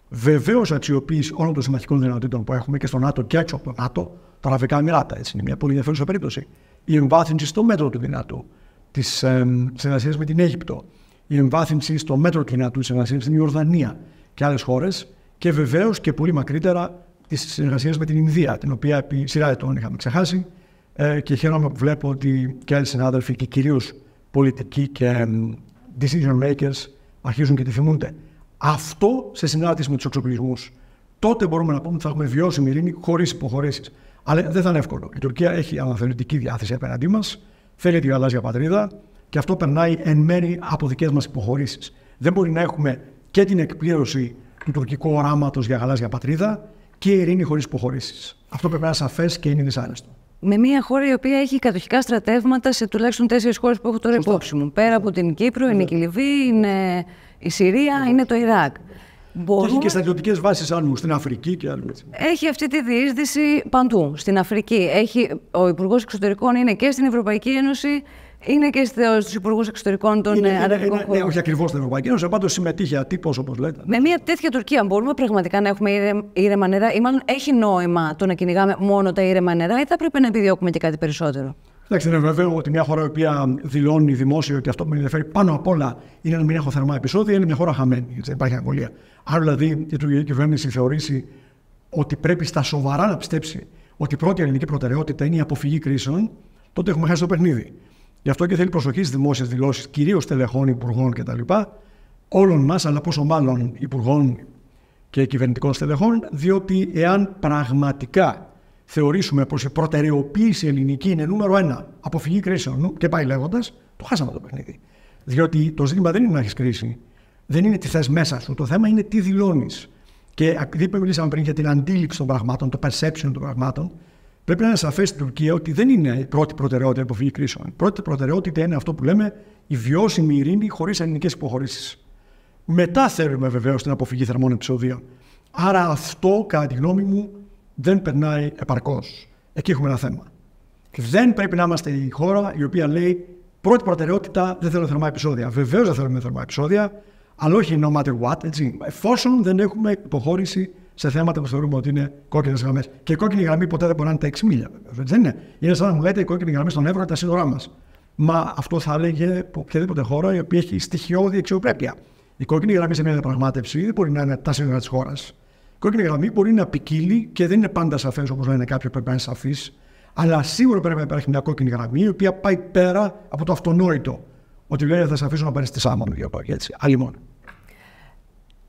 Βεβαίως, αξιοποίηση όλων των συμμαχικών δυνατοτήτων που έχουμε και στο ΝΑΤΟ και έξω από το ΝΑΤΟ, τα Αραβικά Εμιράτα. Έτσι είναι μια πολύ ενδιαφέρουσα περίπτωση. Η εμβάθυνση στο μέτρο του δυνατού της συνεργασίας με την Αίγυπτο. Η εμβάθυνση στο μέτρο του δυνατού της συνεργασίας με την Ιορδανία και άλλες χώρες. Και βεβαίως και πολύ μακρύτερα της συνεργασίας με την Ινδία, την οποία επί σειρά ετών είχαμε ξεχάσει. Και χαίρομαι που βλέπω ότι και άλλοι συνάδελφοι και κυρίως πολιτικοί και decision makers αρχίζουν και τη θυμούνται. Αυτό σε συνάρτηση με τους εξοπλισμούς. Τότε μπορούμε να πούμε ότι θα έχουμε βιώσιμη ειρήνη χωρίς υποχωρήσεις. Αλλά δεν θα είναι εύκολο. Η Τουρκία έχει αναθεωρητική διάθεση απέναντί μας, θέλει τη γαλάζια πατρίδα και αυτό περνάει εν μέρει από δικές μας υποχωρήσεις. Δεν μπορεί να έχουμε και την εκπλήρωση του τουρκικού οράματος για γαλάζια πατρίδα και ειρήνη χωρίς υποχωρήσεις. Αυτό πρέπει να είναι σαφές και είναι δυσάρεστο. Με μια χώρα η οποία έχει κατοχικά στρατεύματα σε τουλάχιστον 4 χώρες που έχω τώρα υπόψη μου. Πέρα από την Κύπρο, είναι και η Λιβύη, είναι η Συρία, είναι το Ιράκ. Και έχει και στρατιωτικές βάσεις άλλου στην Αφρική και άλλου. Έχει αυτή τη διείσδυση παντού. Στην Αφρική. Ο Υπουργός Εξωτερικών είναι και στην Ευρωπαϊκή Ένωση, είναι και στους Υπουργούς Εξωτερικών των Αραβικών χωρών. Ναι, όχι ακριβώς στην Ευρωπαϊκή Ένωση, πάντως συμμετείχε ατύπως, όπως λέτε. Με μια τέτοια Τουρκία μπορούμε πραγματικά να έχουμε ήρεμα νερά, ή μάλλον έχει νόημα το να κυνηγάμε μόνο τα ήρεμα νερά, ή θα πρέπει να επιδιώκουμε και κάτι περισσότερο? Εντάξει, είναι βέβαιο ότι μια χώρα η οποία δηλώνει δημόσιο ότι αυτό που με ενδιαφέρει πάνω απ' όλα είναι να μην έχω θερμά επεισόδια, είναι μια χώρα χαμένη. Δεν υπάρχει αμφιβολία. Άρα, δηλαδή, η τουρκική κυβέρνηση θεωρήσει ότι πρέπει στα σοβαρά να πιστέψει ότι η πρώτη ελληνική προτεραιότητα είναι η αποφυγή κρίσεων, τότε έχουμε χάσει το παιχνίδι. Γι' αυτό και θέλει προσοχή στις δημόσιες δηλώσεις, κυρίως τελεχών, υπουργών κτλ. Όλων μας, αλλά πόσο μάλλον υπουργών και κυβερνητικών στελεχών, διότι εάν πραγματικά θεωρήσουμε πως η προτεραιοποίηση ελληνική είναι νούμερο 1, αποφυγή κρίσεων και πάει λέγοντας, το χάσαμε το παιχνίδι. Διότι το ζήτημα δεν είναι να έχεις κρίση, δεν είναι τι θες μέσα σου, το θέμα είναι τι δηλώνεις. Και επειδή μιλήσαμε πριν για την αντίληψη των πραγμάτων, το perception των πραγμάτων, πρέπει να είναι σαφές στην Τουρκία ότι δεν είναι η πρώτη προτεραιότητα η αποφυγή κρίσεων. Η πρώτη προτεραιότητα είναι αυτό που λέμε η βιώσιμη ειρήνη χωρίς ελληνικές υποχωρήσεις. Μετά θέλουμε βεβαίως την αποφυγή θερμών επεισοδίων. Άρα αυτό, κατά τη γνώμη μου, δεν περνάει επαρκώς. Εκεί έχουμε ένα θέμα. Δεν πρέπει να είμαστε η χώρα η οποία λέει πρώτη προτεραιότητα δεν θέλω θερμά επεισόδια. Βεβαίως δεν θέλουμε θερμά επεισόδια, αλλά όχι no matter what, έτσι. Εφόσον δεν έχουμε υποχώρηση σε θέματα που θεωρούμε ότι είναι κόκκινες γραμμές. Και η κόκκινη γραμμή ποτέ δεν μπορεί να είναι τα 6 μίλια. Δεν είναι. Είναι σαν να μου λέτε η κόκκινη γραμμή στον Εύρο είναι τα σύνορά μας. Μα αυτό θα έλεγε οποιαδήποτε χώρα η οποία έχει στοιχειώδη αξιοπρέπεια. Η κόκκινη γραμμή σε μια διαπραγμάτευση δεν μπορεί να είναι τα σύνορα της χώρας. Η κόκκινη γραμμή μπορεί να ποικίλει και δεν είναι πάντα σαφές όπως λένε κάποιοι, πρέπει να είναι σαφής. Αλλά σίγουρα πρέπει να υπάρχει μια κόκκινη γραμμή η οποία πάει πέρα από το αυτονόητο. Ότι λέει θα σε αφήσω να πάρεις τη Σάμονα για πάει έτσι. Άλλη μόνο.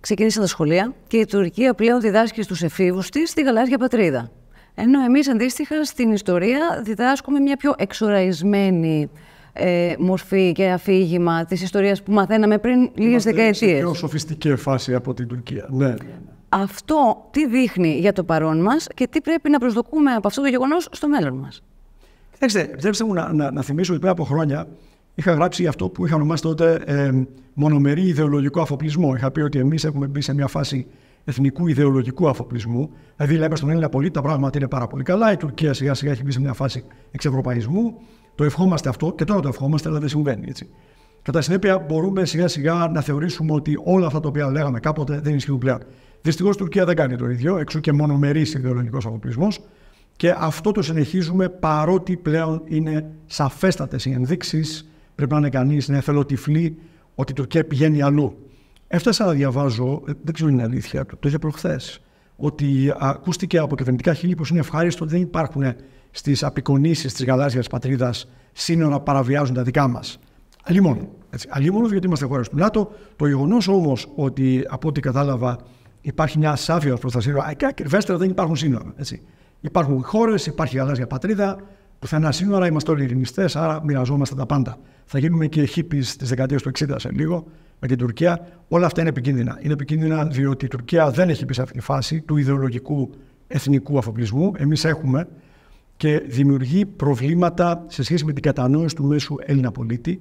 Ξεκίνησαν τα σχολεία και η Τουρκία πλέον διδάσκει στους εφήβους της τη γαλάζια πατρίδα. Ενώ εμείς αντίστοιχα στην ιστορία διδάσκουμε μια πιο εξοραϊσμένη μορφή και αφήγημα της ιστορίας που μαθαίναμε πριν λίγες δεκαετίες. Είναι πιο σοφιστική φάση από την Τουρκία. Ναι. Αυτό τι δείχνει για το παρόν μας και τι πρέπει να προσδοκούμε από αυτό το γεγονός στο μέλλον μας? Κοιτάξτε, επιτρέψτε μου να θυμίσω ότι πριν από χρόνια είχα γράψει αυτό που είχα ονομάσει τότε μονομερή ιδεολογικό αφοπλισμό. Είχα πει ότι εμείς έχουμε μπει σε μια φάση εθνικού ιδεολογικού αφοπλισμού. Δηλαδή, λέμε στον Έλληνα πολίτη τα πράγματα είναι πάρα πολύ καλά. Η Τουρκία σιγά σιγά έχει μπει σε μια φάση εξευρωπαϊσμού. Το ευχόμαστε αυτό και τώρα το ευχόμαστε, αλλά δεν συμβαίνει έτσι. Κατά συνέπεια, μπορούμε σιγά σιγά να θεωρήσουμε ότι όλα αυτά τα οποία λέγαμε κάποτε δεν ισχύουν πλέον. Δυστυχώς η Τουρκία δεν κάνει το ίδιο, εξού και μονομερής ιδεολογικός αφοπλισμός. Και αυτό το συνεχίζουμε παρότι πλέον είναι σαφέστατες οι ενδείξεις. Πρέπει να είναι κανείς να εθελοτυφλεί ότι η Τουρκία πηγαίνει αλλού. Έφτασα να διαβάζω, δεν ξέρω αν είναι αλήθεια, το είχε προχθές, ότι ακούστηκε από κυβερνητικά χείλη πως είναι ευχάριστο ότι δεν υπάρχουν στις απεικονίσεις της γαλάζιας πατρίδας σύνορα παραβιάζουν τα δικά μας. Αλλήμον. Αλλήμον γιατί είμαστε χώρες του ΝΑΤΟ. Το γεγονός όμως ότι από ό,τι κατάλαβα υπάρχει μια ασάφεια προς τα σύνορα, και ακριβέστερα δεν υπάρχουν σύνορα. Έτσι. Υπάρχουν χώρες, υπάρχει γαλάζια πατρίδα. Πουθενά σύνορα, είμαστε όλοι ειρηνιστές, άρα μοιραζόμαστε τα πάντα. Θα γίνουμε και χίπης της δεκαετίας του 60 σε λίγο με την Τουρκία. Όλα αυτά είναι επικίνδυνα. Είναι επικίνδυνα διότι η Τουρκία δεν έχει μπει σε αυτή τη φάση του ιδεολογικού εθνικού αφοπλισμού. Εμείς έχουμε, και δημιουργεί προβλήματα σε σχέση με την κατανόηση του μέσου Έλληνα πολίτη.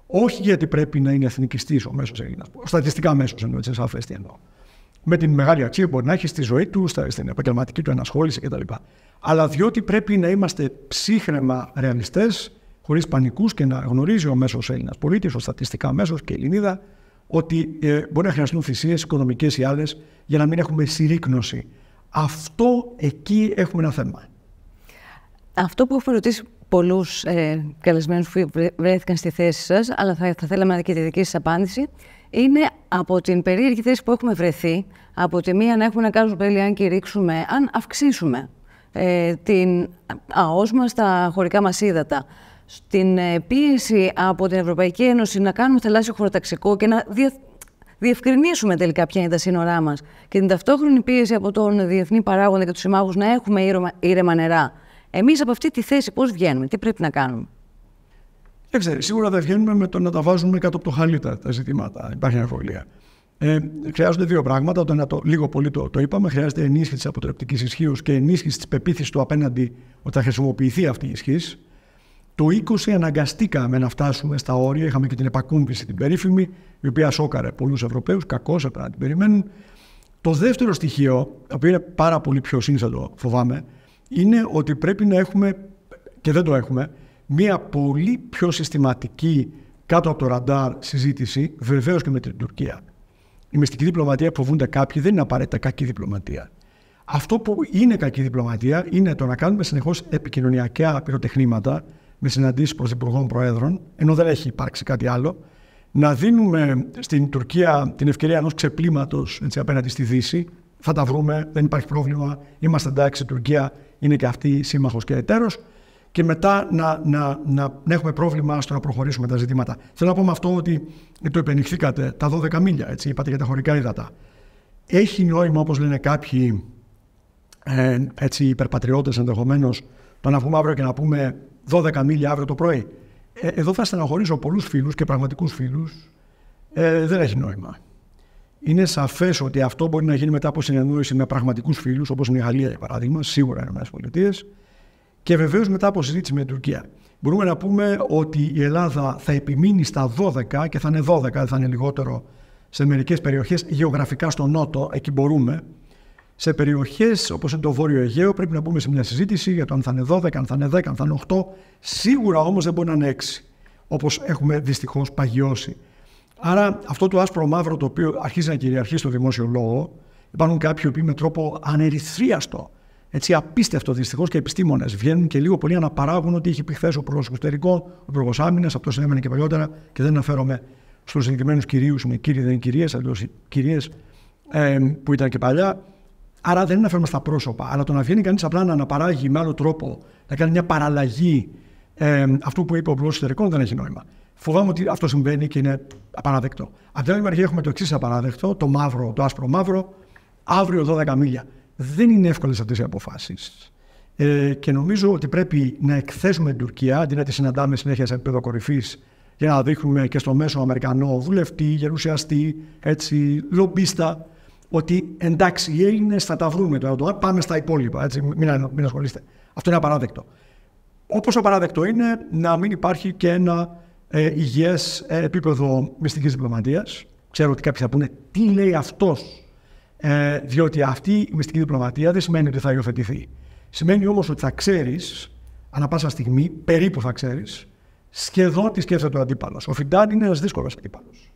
Όχι γιατί πρέπει να είναι εθνικιστής ο μέσος Έλληνας, στατιστικά μέσος εννοώ, έτσι σαφές τι εννοώ. Με την μεγάλη αξία που μπορεί να έχει στη ζωή του, στην επαγγελματική του ενασχόληση κτλ. Αλλά διότι πρέπει να είμαστε ψύχραιμα ρεαλιστές, χωρίς πανικούς, και να γνωρίζει ο μέσος Έλληνας πολίτης, ο στατιστικά μέσος και η Ελληνίδα, ότι μπορεί να χρειαστούν θυσίες οικονομικές ή άλλες για να μην έχουμε συρρίκνωση. Αυτό εκεί έχουμε ένα θέμα. Αυτό που έχω ρωτήσει πολλούς καλεσμένους που βρέθηκαν στη θέση σας, αλλά θα θέλαμε και τη δική σας απάντηση, είναι από την περίεργη θέση που έχουμε βρεθεί, από τη μία να έχουμε ένα κάζο πέλη αν κηρύξουμε, αν αυξήσουμε την ΑΟΣ μας στα χωρικά μας ύδατα, στην πίεση από την Ευρωπαϊκή Ένωση να κάνουμε θαλάσσιο χωροταξικό και να διευκρινίσουμε τελικά ποια είναι τα σύνορά μας, και την ταυτόχρονη πίεση από τον διεθνή παράγοντα και τους συμμάχους να έχουμε ήρεμα νερά. Εμείς από αυτή τη θέση πώς βγαίνουμε, τι πρέπει να κάνουμε? Δεν ξέρω, σίγουρα δεν βγαίνουμε με το να τα βάζουμε κάτω από το χαλί τα ζητήματα. Υπάρχει αμφιβολία. Χρειάζονται δύο πράγματα. Το ένα, λίγο πολύ το είπαμε, χρειάζεται ενίσχυση της αποτρεπτικής ισχύως και ενίσχυση της πεποίθησης του απέναντι ότι θα χρησιμοποιηθεί αυτή η ισχύς. Το 20 αναγκαστήκαμε να φτάσουμε στα όρια, είχαμε και την επακούμπηση την περίφημη, η οποία σόκαρε πολλούς Ευρωπαίους, κακώς έπρεπε να την περιμένουν. Το δεύτερο στοιχείο, το οποίο είναι πάρα πολύ πιο σύνθετο, φοβάμαι, είναι ότι πρέπει να έχουμε, και δεν το έχουμε, μία πολύ πιο συστηματική κάτω από το ραντάρ συζήτηση, βεβαίως και με την Τουρκία. Η μυστική διπλωματία που φοβούνται κάποιοι δεν είναι απαραίτητα κακή διπλωματία. Αυτό που είναι κακή διπλωματία είναι το να κάνουμε συνεχώς επικοινωνιακά πυροτεχνήματα με συναντήσεις πρωθυπουργών προέδρων, ενώ δεν έχει υπάρξει κάτι άλλο, να δίνουμε στην Τουρκία την ευκαιρία ενός ξεπλήματος απέναντι στη Δύση. Θα τα βρούμε, δεν υπάρχει πρόβλημα, είμαστε εντάξει, η Τουρκία είναι και αυτή σύμμαχος και εταίρος, και μετά να έχουμε πρόβλημα στο να προχωρήσουμε τα ζητήματα. Θέλω να πω με αυτό ότι το επενηχθήκατε, τα 12 μίλια, έτσι, είπατε για τα χωρικά ύδατα. Έχει νόημα, όπως λένε κάποιοι υπερπατριώτες ενδεχομένως, το να βγούμε αύριο και να πούμε 12 μίλια αύριο το πρωί. Εδώ θα στεναχωρήσω πολλούς φίλους και πραγματικούς φίλους. Δεν έχει νόημα. Είναι σαφές ότι αυτό μπορεί να γίνει μετά από συνεννόηση με πραγματικούς φίλους, όπως είναι η Γαλλία για παράδειγμα, σίγουρα οι ΗΠΑ, και βεβαίως μετά από συζήτηση με την Τουρκία. Μπορούμε να πούμε ότι η Ελλάδα θα επιμείνει στα 12 και θα είναι 12, δεν θα είναι λιγότερο, σε μερικές περιοχές γεωγραφικά στο νότο, εκεί μπορούμε. Σε περιοχές όπως είναι το Βόρειο Αιγαίο πρέπει να μπούμε σε μια συζήτηση για το αν θα είναι 12, αν θα είναι 10, αν θα είναι 8. Σίγουρα όμως δεν μπορεί να είναι 6, όπως έχουμε δυστυχώς παγιώσει. Άρα αυτό το άσπρο μαύρο το οποίο αρχίζει να κυριαρχεί στο δημόσιο λόγο, υπάρχουν κάποιοι που με τρόπο ανερυθρίαστο, έτσι απίστευτο δυστυχώς, και επιστήμονες βγαίνουν και λίγο πολύ αναπαράγουν ότι είχε πει χθες ο Υπουργός Εξωτερικών, ο Υπουργός Άμυνας, αυτό συνέβαινε και παλιότερα, και δεν αναφέρομαι στους συγκεκριμένους κυρίους, είναι κύριοι δεν είναι κυρίες, αλλιώς κυρίες που ήταν και παλιά. Άρα δεν αναφέρομαι στα πρόσωπα, αλλά το να βγαίνει κανείς απλά να αναπαράγει με άλλο τρόπο, να κάνει μια παραλλαγή αυτού που είπε ο Υπουργός Εξωτερικών, δεν έχει νόημα. Φοβάμαι ότι αυτό συμβαίνει και είναι απαράδεκτο. Από την άλλη μεριά έχουμε το εξής απαράδεκτο, το μαύρο, το άσπρο μαύρο, αύριο 12 μίλια. Δεν είναι εύκολες αυτές οι αποφάσεις. Και νομίζω ότι πρέπει να εκθέσουμε την Τουρκία, αντί να τη συναντάμε συνέχεια σε επίπεδο κορυφής, για να δείχνουμε και στο μέσο Αμερικανό βουλευτή, γερουσιαστή, έτσι, λομπίστα, ότι εντάξει, οι Έλληνες θα τα βρούμε τώρα, πάμε στα υπόλοιπα, έτσι, μην ασχολείστε. Αυτό είναι απαράδεκτο. Όπως απαράδεκτο είναι να μην υπάρχει και ένα υγιές επίπεδο μυστικής διπλωματίας. Ξέρω ότι κάποιοι θα πούνε τι λέει αυτός, διότι αυτή η μυστική διπλωματία δεν σημαίνει ότι θα υιοθετηθεί. Σημαίνει όμως ότι θα ξέρεις, ανά πάσα στιγμή, περίπου θα ξέρεις, σχεδόν τι σκέφτεται ο αντίπαλος. Ο Φιντάν είναι ένας δύσκολος αντίπαλος.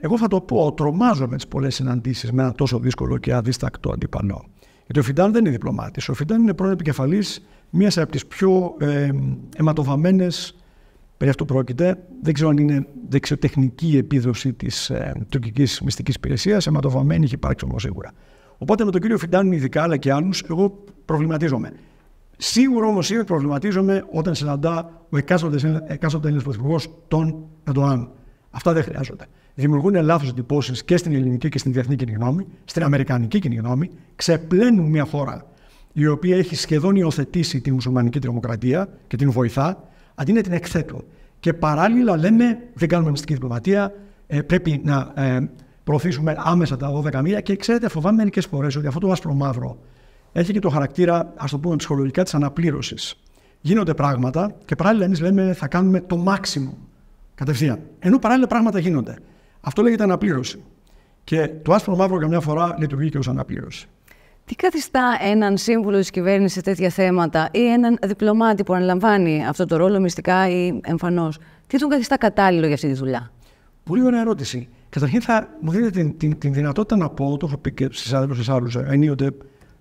Εγώ θα το πω, τρομάζω με τις πολλές συναντήσεις με ένα τόσο δύσκολο και αδίστακτο αντίπαλο. Γιατί ο Φιντάν δεν είναι διπλωμάτης. Ο Φιντάν είναι πρώην επικεφαλής μιας από τις πιο αιματοβαμμένες, περί αυτού πρόκειται, δεν ξέρω αν είναι δεξιοτεχνική επίδοση της τουρκικής μυστικής υπηρεσίας, αιματοβαμμένη έχει υπάρξει όμως σίγουρα. Οπότε με τον κύριο Φιντάν, ειδικά, αλλά και άλλους, εγώ προβληματίζομαι. Σίγουρα όμως προβληματίζομαι όταν συναντά ο εκάστοτε Έλληνας πρωθυπουργός τον Ερντογάν. Αυτά δεν χρειάζονται. Δημιουργούν λάθος εντυπώσεις και στην ελληνική και στην διεθνή κοινή γνώμη, στην αμερικανική κοινή γνώμη, ξεπλένουν μια χώρα η οποία έχει σχεδόν υιοθετήσει τη μουσουλμανική τρομοκρατία και την βοηθά, αντί να την εκθέτουν. Και παράλληλα λέμε δεν κάνουμε μυστική διπλωματία, πρέπει να προωθήσουμε άμεσα τα 12 μίλια. Και ξέρετε, φοβάμαι μερικές φορές ότι αυτό το άσπρο μαύρο έχει και το χαρακτήρα, ας το πούμε ψυχολογικά, της αναπλήρωσης. Γίνονται πράγματα και παράλληλα εμείς λέμε θα κάνουμε το maximum κατευθείαν. Ενώ παράλληλα πράγματα γίνονται. Αυτό λέγεται αναπλήρωση. Και το άσπρο μαύρο καμιά φορά λειτουργεί και ως αναπλήρωση. Τι καθιστά έναν σύμβουλο της κυβέρνησης σε τέτοια θέματα ή έναν διπλωμάτη που αναλαμβάνει αυτό το ρόλο μυστικά ή εμφανώς, τι τον καθιστά κατάλληλο για αυτή τη δουλειά? Πολύ ωραία ερώτηση. Καταρχήν θα μου δίνετε την δυνατότητα να πω, το έχω πει και στις άλλους, ενίοτε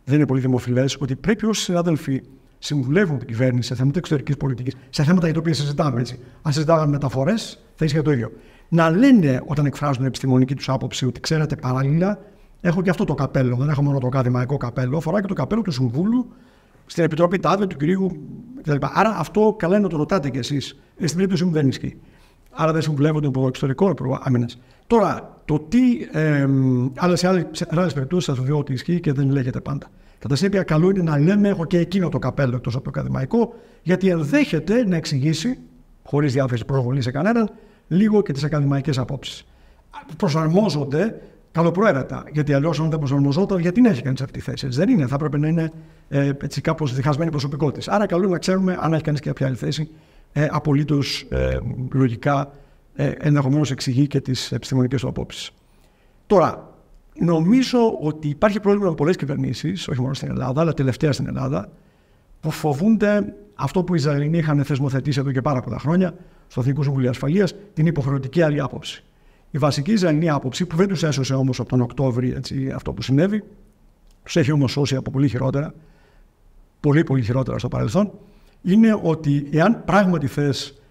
δεν είναι πολύ δημοφιλές, ότι πρέπει όσοι συνάδελφοι συμβουλεύουν την κυβέρνηση σε θέματα εξωτερικής πολιτικής, σε θέματα για τα οποία συζητάμε, έτσι. Αν συζητάγαμε μεταφορές, θα ίσχυε το ίδιο. Να λένε όταν εκφράζουν επιστημονική τους άποψη ότι ξέρετε παράλληλα, έχω και αυτό το καπέλο, δεν έχω μόνο το ακαδημαϊκό καπέλο, αφορά και το καπέλο του Συμβούλου στην Επιτροπή ΤΑΔΕ, του κυρίου κτλ. Άρα αυτό καλά είναι να το ρωτάτε κι εσείς. Στην περίπτωση μου δεν ισχύει. Άρα δεν συμβουλεύονται από το εξωτερικό Υπουργό Άμυνας. Τώρα, το τι. Αλλά σε άλλες περιπτώσεις θα σου πω ότι ισχύει και δεν λέγεται πάντα. Κατά συνέπεια, καλό είναι να λέμε: έχω και εκείνο το καπέλο εκτός από το ακαδημαϊκό, γιατί ενδέχεται να εξηγήσει, χωρίς διάθεση προσβολή σε κανέναν, λίγο και τις ακαδημαϊκές απόψεις. Προσαρμόζονται καλοπροαίρετα, γιατί αλλιώς, αν δεν προσαρμοζόταν, γιατί να έχει κανείς αυτή τη θέση. Έτσι δεν είναι. Θα έπρεπε να είναι κάπως διχασμένη προσωπικότητα. Άρα, καλό είναι να ξέρουμε αν έχει κανείς και κάποια άλλη θέση. Απολύτως λογικά ενδεχομένως εξηγεί και τις επιστημονικές του απόψεις. Τώρα, νομίζω ότι υπάρχει πρόβλημα με πολλές κυβερνήσεις, όχι μόνο στην Ελλάδα, αλλά τελευταία στην Ελλάδα, που φοβούνται αυτό που οι Ισραηλινοί είχαν θεσμοθετήσει εδώ και πάρα πολλά χρόνια στο Εθνικό Συμβούλιο Ασφαλείας, την υποχρεωτική άλλη άποψη. Η βασική Ισραηλινή άποψη, που δεν τους έσωσε όμως από τον Οκτώβρη αυτό που συνέβη, τους έχει όμως σώσει από πολύ χειρότερα, πολύ πολύ χειρότερα στο παρελθόν, είναι ότι εάν πράγματι θες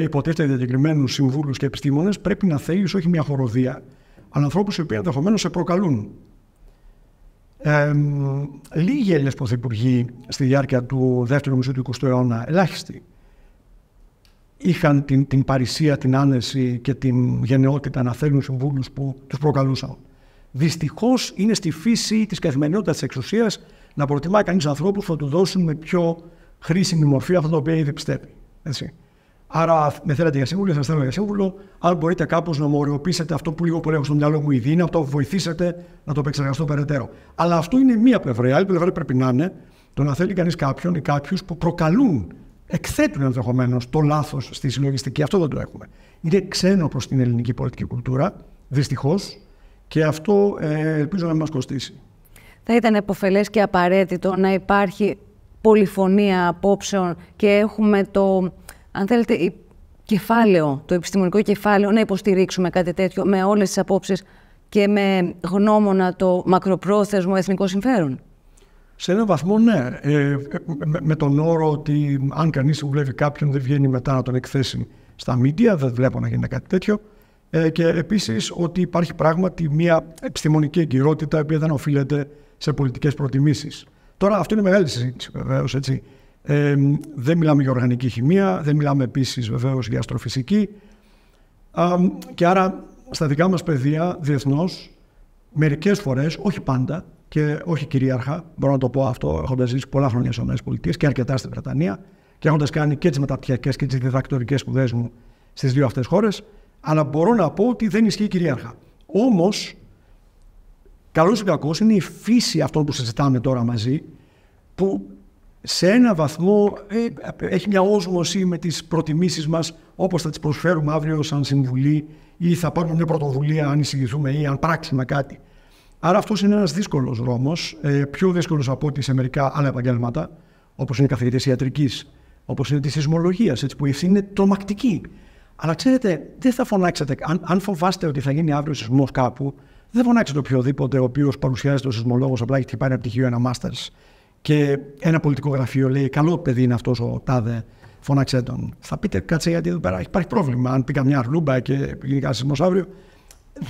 υποτίθεται διακεκριμένους συμβούλους και επιστήμονες, πρέπει να θέλεις όχι μια χοροδία, αλλά ανθρώπους οι οποίοι ενδεχομένως σε προκαλούν. Λίγοι Έλληνες πρωθυπουργοί στη διάρκεια του δεύτερου μισού του 20ου αιώνα, ελάχιστοι, είχαν την παρησία, την άνεση και την γενναιότητα να θέλουν συμβούλους που τους προκαλούσαν. Δυστυχώς είναι στη φύση της καθημερινότητας της εξουσίας να προτιμά κανείς ανθρώπους που θα του δώσουν με πιο χρήσιμη μορφή αυτό το οποίο ήδη πιστεύει. Έτσι. Άρα, με θέλετε για σύμβουλο, θα στέλνω για σύμβουλο. Αν μπορείτε κάπως να μου ωρεοποιήσετε αυτό που λίγο πολύ έχω στο μυαλό μου ήδη, να το βοηθήσετε να το επεξεργαστώ περαιτέρω. Αλλά αυτό είναι μία πλευρά. Η άλλη πλευρά πρέπει να είναι το να θέλει κανείς κάποιον ή κάποιους που προκαλούν, εκθέτουν ενδεχομένως το λάθος στη συλλογιστική. Αυτό δεν το έχουμε. Είναι ξένο προς την ελληνική πολιτική κουλτούρα, δυστυχώς, και αυτό ελπίζω να μην μας κοστίσει. Θα ήταν επωφελές και απαραίτητο να υπάρχει πολυφωνία απόψεων και έχουμε το, αν θέλετε, κεφάλαιο, το επιστημονικό κεφάλαιο, να υποστηρίξουμε κάτι τέτοιο με όλες τις απόψεις και με γνώμονα το μακροπρόθεσμο εθνικό συμφέρον? Σε έναν βαθμό, ναι. Με τον όρο ότι αν κανείς συμβουλεύει κάποιον δεν βγαίνει μετά να τον εκθέσει στα μίντια, δεν βλέπω να γίνει κάτι τέτοιο. Και επίσης ότι υπάρχει πράγματι μια επιστημονική εγκυρότητα η οποία δεν οφείλεται σε πολιτικές προτιμήσεις. Τώρα αυτό είναι μεγάλη συζήτηση βεβαίως, έτσι. Δεν μιλάμε για οργανική χημεία, δεν μιλάμε επίσης βεβαίως για αστροφυσική. Και άρα στα δικά μας πεδία διεθνώς μερικές φορές, όχι πάντα και όχι κυρίαρχα, μπορώ να το πω αυτό έχοντας ζήσει πολλά χρόνια στις ΗΠΑ και αρκετά στην Βρετανία και έχοντας κάνει και τις μεταπτυχιακές και τις διδακτορικές σπουδές μου στις δύο αυτές χώρες, αλλά μπορώ να πω ότι δεν ισχύει κυρίαρχα. Όμως, καλώς ή κακώς, είναι η φύση αυτών που συζητάμε τώρα μαζί, που σε ένα βαθμό έχει μια όσμωση με τις προτιμήσεις μας, όπως θα τις προσφέρουμε αύριο σαν συμβουλή ή θα πάρουμε μια πρωτοβουλία αν εισηγηθούμε ή αν πράξουμε κάτι. Άρα αυτός είναι ένας δύσκολος δρόμος, πιο δύσκολος από ό,τι σε μερικά άλλα επαγγέλματα, όπως είναι οι καθηγητές ιατρικής, όπως είναι της σεισμολογίας, που η ευθύνη είναι τρομακτική. Αλλά ξέρετε, δεν θα φωνάξετε, αν φοβάστε ότι θα γίνει αύριο σεισμός κάπου, δεν φωνάξετε οποιοδήποτε ο οποίος παρουσιάζεται ως σεισμολόγος, απλά έχει πάρει ένα πτυχίο, ένα μάστερς και ένα πολιτικό γραφείο λέει: καλό παιδί είναι αυτός ο τάδε, φώναξε τον. Θα πείτε, κάτσε γιατί εδώ πέρα υπάρχει πρόβλημα. Αν πει καμιά αρλούμπα και γίνει κανένα σεισμός αύριο.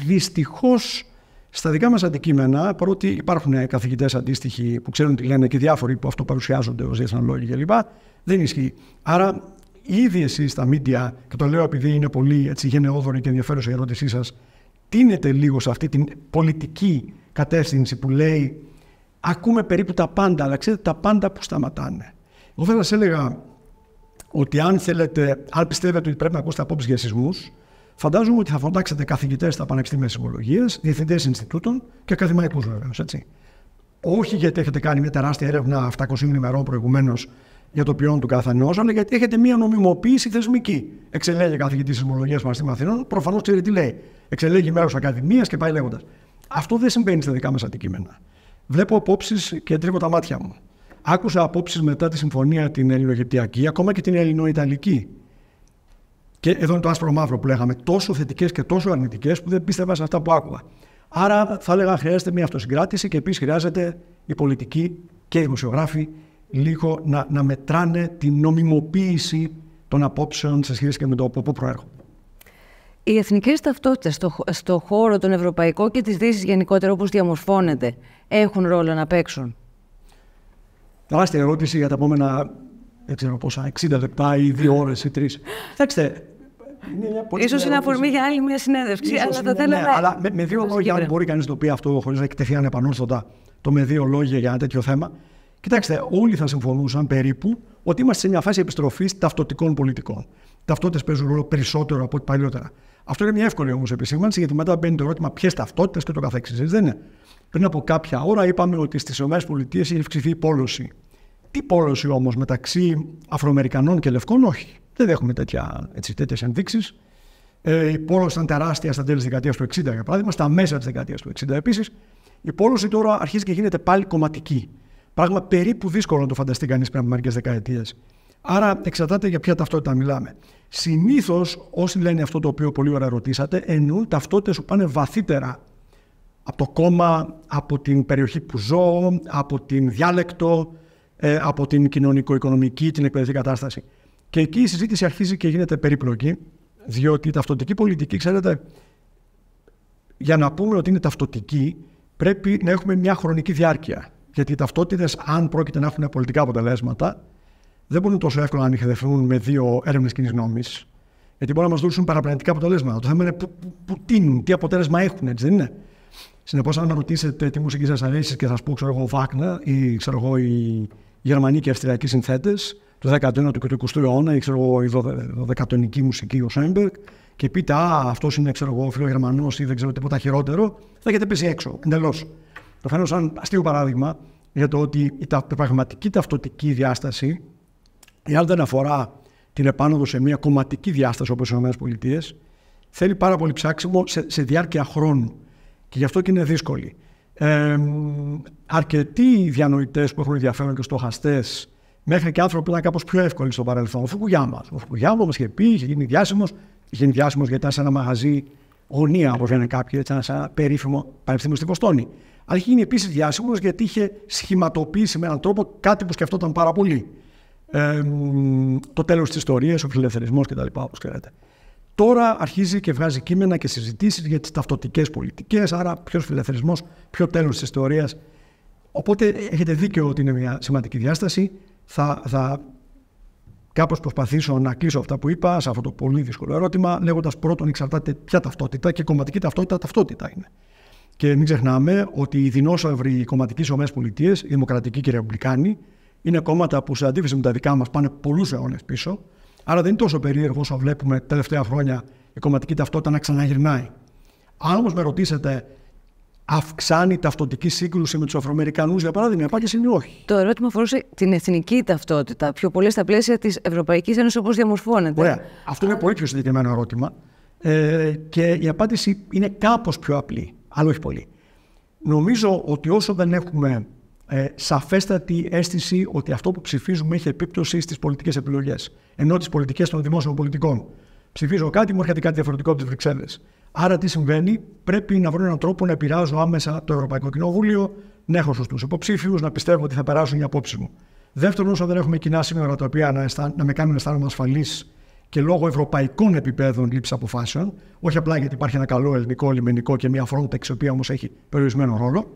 Δυστυχώς στα δικά μας αντικείμενα, παρότι υπάρχουν καθηγητές αντίστοιχοι που ξέρουν τι λένε και διάφοροι που αυτό παρουσιάζονται ως διεθνολόγοι κλπ., δεν ισχύει. Άρα, ήδη εσείς στα μίντια, και το λέω επειδή είναι πολύ γενναιόδορη και ενδιαφέρουσα η ερώτησή σας, τίνετε λίγο σε αυτή την πολιτική κατεύθυνση που λέει ακούμε περίπου τα πάντα, αλλά ξέρετε τα πάντα που σταματάνε. Εγώ θα σας έλεγα ότι αν πιστεύετε ότι πρέπει να ακούσετε απόψεις για σεισμούς, φαντάζομαι ότι θα φωνάξετε καθηγητές στα πανεπιστήμια σεισμολογίας, διευθυντές Ινστιτούτων και ακαδημαϊκούς βεβαίως, έτσι. Όχι γιατί έχετε κάνει μια τεράστια έρευνα 700 ημερών προηγουμένως για το ποιόν του καθενός, αλλά γιατί έχετε μια νομιμοποίηση θεσμική. Εξελέγει καθηγητής σεισμολογίας Πανεπιστημίου Αθηνών, προφανώς ξέρει τι λέει. Εξελέγει μέρος ακαδημίας και πάει λέγοντας. Αυτό δεν συμβαίνει στα δικά μας αντικείμενα. Βλέπω απόψεις και τρίβω τα μάτια μου. Άκουσα απόψεις μετά τη συμφωνία την ελληνογεπτιακή, ακόμα και την ελληνοϊταλική. Και εδώ είναι το άσπρο μαύρο που λέγαμε. Τόσο θετικές και τόσο αρνητικές που δεν πίστευα σε αυτά που άκουγα. Άρα θα έλεγα χρειάζεται μια αυτοσυγκράτηση και επίσης χρειάζεται οι πολιτικοί και οι δημοσιογράφοι λίγο να μετράνε την νομιμοποίηση των απόψεων σε σχέση και με το από πού προέρχονται. Οι εθνικές ταυτότητες στο χώρο τον ευρωπαϊκό και της Δύσης γενικότερα όπως διαμορφώνεται έχουν ρόλο να παίξουν? Τεράστια ερώτηση για τα επόμενα 60 λεπτά ή 2 ώρες ή 3. Κοιτάξτε. Ίσως είναι αφορμή για άλλη μια συνέντευξη. Αλλά με 2 λόγια, μπορεί κανείς να το πει αυτό χωρίς να εκτεθεί ανεπανόρθωτα, το με 2 λόγια για ένα τέτοιο θέμα. Κοιτάξτε, όλοι θα συμφωνούσαν περίπου ότι είμαστε σε μια φάση επιστροφής ταυτοτικών πολιτικών. Ταυτότητες παίζουν ρόλο περισσότερο από ό,τι παλιότερα. Αυτό είναι μια εύκολη όμως επισήμανση, γιατί μετά μπαίνει το ερώτημα ποιες ταυτότητες και το καθεξής. Δεν είναι. Πριν από κάποια ώρα είπαμε ότι στις ΗΠΑ έχει αυξηθεί η πόλωση. Τι πόλωση όμως μεταξύ Αφροαμερικανών και Λευκών? Όχι. Δεν έχουμε τέτοιες ενδείξεις. Η πόλωση ήταν τεράστια στα τέλη της δεκαετίας του 60, για παράδειγμα, στα μέσα της δεκαετίας του 60 επίσης. Η πόλωση τώρα αρχίζει και γίνεται πάλι κομματική. Πράγμα περίπου δύσκολο να το φανταστεί κανείς πριν από μερικές δεκαετίες. Άρα εξαρτάται για ποια ταυτότητα μιλάμε. Συνήθως όσοι λένε αυτό το οποίο πολύ ωραία ρωτήσατε, εννοούν ταυτότητες που πάνε βαθύτερα από το κόμμα, από την περιοχή που ζω, από την διάλεκτο, από την κοινωνικο-οικονομική, την εκπαιδευτική κατάσταση. Και εκεί η συζήτηση αρχίζει και γίνεται περίπλοκη, διότι η ταυτοτική πολιτική, ξέρετε, για να πούμε ότι είναι ταυτοτική, πρέπει να έχουμε μια χρονική διάρκεια. Γιατί οι ταυτότητες, αν πρόκειται να έχουν πολιτικά αποτελέσματα, δεν μπορούν τόσο εύκολα να ανοιχτευθούν με 2 έρευνες κοινής γνώμης. Γιατί μπορούν να μας δώσουν παραπλανητικά αποτελέσματα. Το θέμα είναι που τίνουν, τι αποτέλεσμα έχουν, έτσι δεν είναι? Συνεπώς, αν με ρωτήσετε τι μουσική σας αρέσει και σας πω, ξέρω εγώ, Βάγνερ ή ξέρω εγώ, οι γερμανοί και αυστριακοί συνθέτες του 19ου και του 20ου αιώνα, ή ξέρω εγώ, η 12τονική μουσική, ο Σόιμπεργκ, και πείτε, αυτός είναι, ξέρω εγώ, φιλογερμανός ή δεν ξέρω τίποτα χειρότερο, θα έχετε πέσει έξω εντελώς. Το φαίνω σαν αστείο παράδειγμα για το ότι η πραγματική ταυτοτική διάσταση, εάν δεν αφορά την επάνωδο σε μια κομματική διάσταση όπως οι ΗΠΑ, θέλει πάρα πολύ ψάξιμο σε διάρκεια χρόνου. Και γι' αυτό και είναι δύσκολη. Αρκετοί διανοητές που έχουν ενδιαφέρον και στοχαστές, μέχρι και άνθρωποι που ήταν κάπως πιο εύκολοι στο παρελθόν. Ο Φουκουγιάμα μας είχε πει, είχε γίνει διάσημος γιατί ήταν σε ένα μαγαζί γωνία, όπως λένε κάποιοι, έτσι, ένα περίφημο πανεπιστήμιο στη Βοστόνη. Αλλά είχε γίνει επίσης διάσημος γιατί είχε σχηματοποιήσει με έναν τρόπο κάτι που σκεφτόταν πάρα πολύ. Το τέλος της ιστορίας, ο φιλελευθερισμός κτλ. Όπως ξέρετε. Τώρα αρχίζει και βγάζει κείμενα και συζητήσεις για τις ταυτοτικές πολιτικές, άρα ποιος φιλελευθερισμός, ποιο τέλος της ιστορίας. Οπότε έχετε δίκιο ότι είναι μια σημαντική διάσταση. Θα κάπως προσπαθήσω να κλείσω αυτά που είπα σε αυτό το πολύ δύσκολο ερώτημα, λέγοντας πρώτον εξαρτάται ποια ταυτότητα, και κομματική ταυτότητα είναι. Και μην ξεχνάμε ότι οι δεινόσαυροι κομματικοί ΗΠΑ, οι δημοκρατικοί και οι ρεπουμπλικάνοι, είναι κόμματα που σε αντίθεση με τα δικά μας πάνε πολλούς αιώνες πίσω. Άρα δεν είναι τόσο περίεργο όσο βλέπουμε τα τελευταία χρόνια η κομματική ταυτότητα να ξαναγυρνάει. Αν όμως με ρωτήσετε, αυξάνει η ταυτοτική σύγκρουση με τους Αφροαμερικανούς, για παράδειγμα, η απάντηση είναι όχι. Το ερώτημα αφορούσε την εθνική ταυτότητα, πιο πολύ στα πλαίσια της Ευρωπαϊκής Ένωσης όπως διαμορφώνεται. Ωραία. Αυτό είναι πολύ πιο συγκεκριμένο ερώτημα. Και η απάντηση είναι κάπως πιο απλή, αλλά όχι πολύ. Νομίζω ότι όσο δεν έχουμε σαφέστατη αίσθηση ότι αυτό που ψηφίζουμε έχει επίπτωση στις πολιτικές επιλογές, ενώ τις πολιτικές των δημόσιων πολιτικών. Ψηφίζω κάτι, μου έρχεται κάτι διαφορετικό από τις Βρυξέλλες. Άρα τι συμβαίνει? Πρέπει να βρω έναν τρόπο να επηρεάζω άμεσα το Ευρωπαϊκό Κοινοβούλιο, να έχω σωστούς υποψήφιους, να πιστεύω ότι θα περάσουν οι απόψεις μου. Δεύτερον, όσο δεν έχουμε κοινά σύνορα τα οποία να με κάνουν να αισθάνομαι ασφαλής και λόγω ευρωπαϊκών επιπέδων λήψη αποφάσεων, όχι απλά γιατί υπάρχει ένα καλό ελληνικό λιμενικό και μια Frontex, η οποία όμως έχει περιορισμένο ρόλο.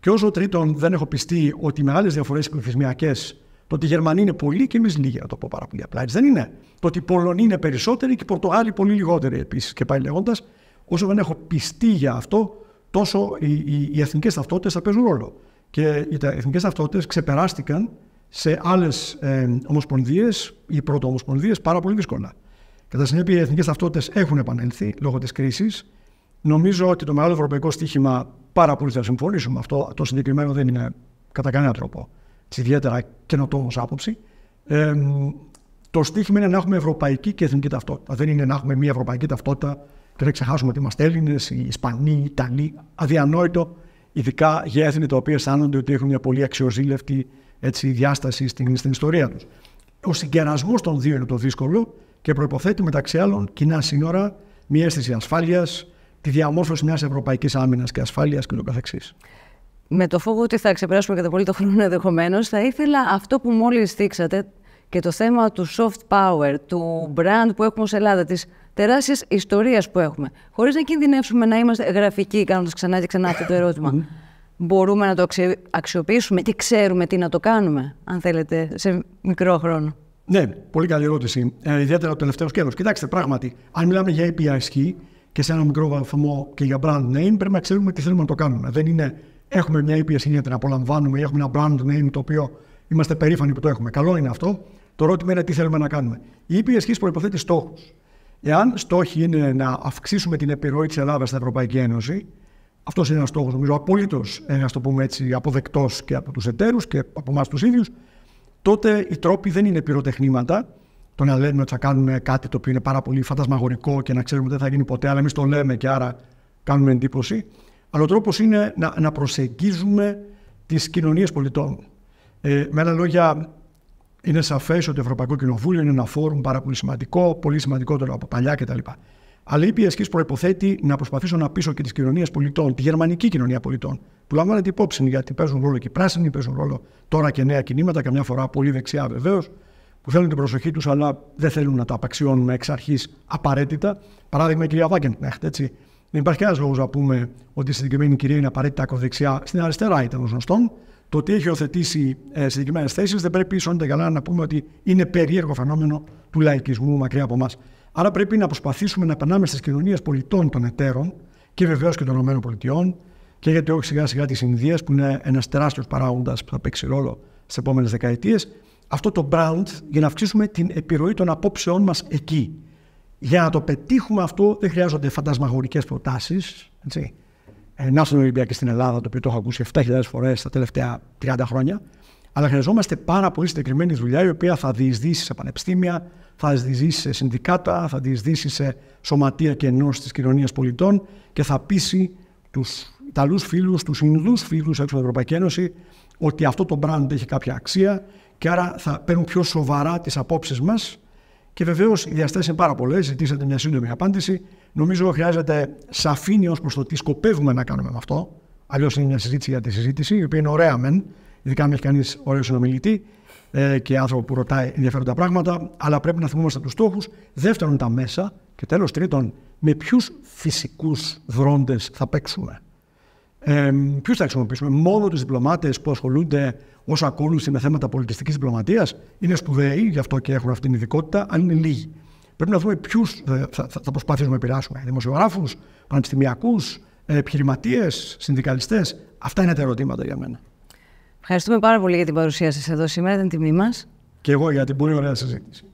Και όσο τρίτον, δεν έχω πιστεί ότι οι μεγάλες διαφορές πληθυσμιακές, το ότι οι Γερμανοί είναι πολλοί και εμείς λίγοι, να το πω πάρα πολύ απλά, έτσι δεν είναι. Το ότι οι Πολωνοί είναι περισσότεροι και οι Πορτογάλοι πολύ λιγότεροι επίσης, και πάει λέγοντας, όσο δεν έχω πιστεί για αυτό, τόσο οι εθνικές ταυτότητες θα παίζουν ρόλο. Και οι εθνικές ταυτότητες ξεπεράστηκαν σε άλλες ομοσπονδίες ή πρωτοομοσπονδίες πάρα πολύ δύσκολα. Κατά συνέπεια, οι εθνικές ταυτότητες έχουν επανέλθει λόγω της κρίσης Νομίζω ότι το μεγάλο ευρωπαϊκό στοίχημα, πάρα πολύ θα συμφωνήσουμε αυτό, το συγκεκριμένο δεν είναι κατά κανένα τρόπο ιδιαίτερα καινοτόμος άποψη. Το στοίχημα είναι να έχουμε ευρωπαϊκή και εθνική ταυτότητα. Δεν είναι να έχουμε μια ευρωπαϊκή ταυτότητα και να ξεχάσουμε ότι είμαστε Έλληνες, οι Ισπανοί, οι Ιταλοί. Αδιανόητο, ειδικά για έθνη τα οποία αισθάνονται ότι έχουν μια πολύ αξιοζήλευτη διάσταση στην ιστορία τους. Ο συγκερασμός των δύο είναι το δύσκολο και προϋποθέτει μεταξύ άλλων κοινά σύνορα, μια αίσθηση ασφάλειας, τη διαμόρφωση μιας ευρωπαϊκής άμυνας και ασφάλειας κ.ο.κ. Με το φόβο ότι θα ξεπεράσουμε κατά πολύ το χρόνο ενδεχομένως, θα ήθελα αυτό που μόλις θίξατε και το θέμα του soft power, του brand που έχουμε ως Ελλάδα, της τεράστιας ιστορίας που έχουμε, χωρίς να κινδυνεύσουμε να είμαστε γραφικοί, κάνοντας ξανά και ξανά αυτό το ερώτημα. Μπορούμε να το αξιοποιήσουμε, τι ξέρουμε, τι να το κάνουμε, αν θέλετε, σε μικρό χρόνο. Ναι, πολύ καλή ερώτηση. Ιδιαίτερα το τελευταίο σκέλος. Κοιτάξτε, πράγματι, αν μιλάμε για API και σε ένα μικρό βαθμό και για brand name, πρέπει να ξέρουμε τι θέλουμε να το κάνουμε. Δεν είναι έχουμε μια API για την απολαμβάνουμε ή έχουμε ένα brand name το οποίο είμαστε περήφανοι που το έχουμε. Καλό είναι αυτό. Το ερώτημα είναι τι θέλουμε να κάνουμε. Η API προϋποθέτει στόχους. Εάν στόχοι είναι να αυξήσουμε την επιρροή της Ελλάδας στην Ευρωπαϊκή Ένωση, αυτός είναι ένας στόχος, νομίζω, απολύτως, ας το πούμε έτσι, αποδεκτός και από τους εταίρους και από εμάς τους ίδιους, τότε οι τρόποι δεν είναι πυροτεχνήματα. Το να λέμε ότι θα κάνουμε κάτι το οποίο είναι πάρα πολύ φαντασμαγορικό και να ξέρουμε ότι δεν θα γίνει ποτέ, αλλά εμείς το λέμε και άρα κάνουμε εντύπωση. Αλλά ο τρόπος είναι να προσεγγίζουμε τις κοινωνίες πολιτών. Με άλλα λόγια, είναι σαφές ότι το Ευρωπαϊκό Κοινοβούλιο είναι ένα φόρουμ πάρα πολύ σημαντικό, πολύ σημαντικότερο από παλιά κτλ. Αλλά η EPSK προϋποθέτει να προσπαθήσω να πείσω και τις κοινωνίες πολιτών, τη γερμανική κοινωνία πολιτών, που λαμβάνεται υπόψη γιατί παίζουν ρόλο και οι πράσινοι, παίζουν ρόλο τώρα και νέα κινήματα, καμιά φορά πολύ δεξιά βεβαίως, που θέλουν την προσοχή τους, αλλά δεν θέλουν να το απαξιώνουμε εξ αρχής απαραίτητα. Παράδειγμα, η κυρία Βάγκεντνεχτ, έτσι. Δεν υπάρχει κανένας λόγος να πούμε ότι η συγκεκριμένη κυρία είναι απαραίτητα ακροδεξιά. Στην αριστερά ήταν γνωστόν. Το ότι έχει υιοθετήσει συγκεκριμένες θέσεις δεν πρέπει ίσοντα καλά να πούμε ότι είναι περίεργο φαινόμενο του λαϊκισμού μακριά από εμάς. Άρα πρέπει να προσπαθήσουμε να περνάμε στις κοινωνίες πολιτών των εταίρων και βεβαίως και των ΗΠΑ και γιατί όχι σιγά σιγά της Ινδίας που είναι ένας τεράστιος παράγοντας που θα παίξει ρόλο στις επόμενες δεκαετίες. Αυτό το brand για να αυξήσουμε την επιρροή των απόψεών μας εκεί. Για να το πετύχουμε αυτό δεν χρειάζονται φαντασμαγορικές προτάσεις. Να στον Ολυμπιακό στην Ελλάδα, το οποίο το έχω ακούσει 7.000 φορές τα τελευταία 30 χρόνια. Αλλά χρειαζόμαστε πάρα πολύ συγκεκριμένη δουλειά η οποία θα διεισδύσει σε πανεπιστήμια, θα διεισδύσει σε συνδικάτα, θα διεισδύσει σε σωματεία και ενώσεις της κοινωνίας πολιτών και θα πείσει τους Ιταλούς φίλους, τους Ινδούς φίλους έξω από την Ευρωπαϊκή Ένωση ότι αυτό το brand έχει κάποια αξία και άρα θα παίρνουν πιο σοβαρά τις απόψεις μας. Και βεβαίως οι διαστάσεις είναι πάρα πολλές. Ζητήσατε μια σύντομη απάντηση. Νομίζω χρειάζεται σαφήνεια ως προς το τι σκοπεύουμε να κάνουμε με αυτό. Αλλιώς είναι μια συζήτηση για τη συζήτηση, η οποία είναι ωραία μεν, ειδικά αν έχει κανείς ωραίο συνομιλητή και άνθρωπο που ρωτάει ενδιαφέροντα πράγματα, αλλά πρέπει να θυμόμαστε τους στόχους. Δεύτερον, τα μέσα. Και τέλος, τρίτον, με ποιους φυσικούς δρόντες θα παίξουμε. Ποιους θα χρησιμοποιήσουμε, μόνο τους διπλωμάτες που ασχολούνται ως ακόλουθοι με θέματα πολιτιστικής διπλωματίας, είναι σπουδαίοι, γι' αυτό και έχουν αυτή την ειδικότητα, αν είναι λίγοι. Πρέπει να δούμε ποιους θα προσπαθήσουμε να επηρεάσουμε. Δημοσιογράφους, πανεπιστημιακούς, επιχειρηματίες, συνδικαλιστές. Αυτά είναι τα ερωτήματα για μένα. Ευχαριστούμε πάρα πολύ για την παρουσία σας εδώ σήμερα, ήταν τιμή μας. Και εγώ για την πολύ ωραία συζήτηση.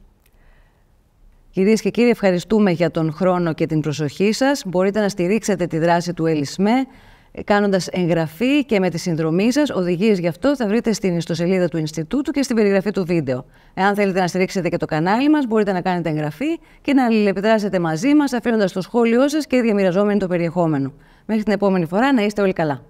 Κυρίες και κύριοι, ευχαριστούμε για τον χρόνο και την προσοχή σας. Μπορείτε να στηρίξετε τη δράση του ΕΛΙΣΜΕ κάνοντας εγγραφή και με τη συνδρομή σας. Οδηγίες γι' αυτό θα βρείτε στην ιστοσελίδα του Ινστιτούτου και στην περιγραφή του βίντεο. Εάν θέλετε να στηρίξετε και το κανάλι μας, μπορείτε να κάνετε εγγραφή και να αλληλεπιδράσετε μαζί μας, αφήνοντας το σχόλιο σας και διαμοιραζόμενοι το περιεχόμενο. Μέχρι την επόμενη φορά, να είστε όλοι καλά.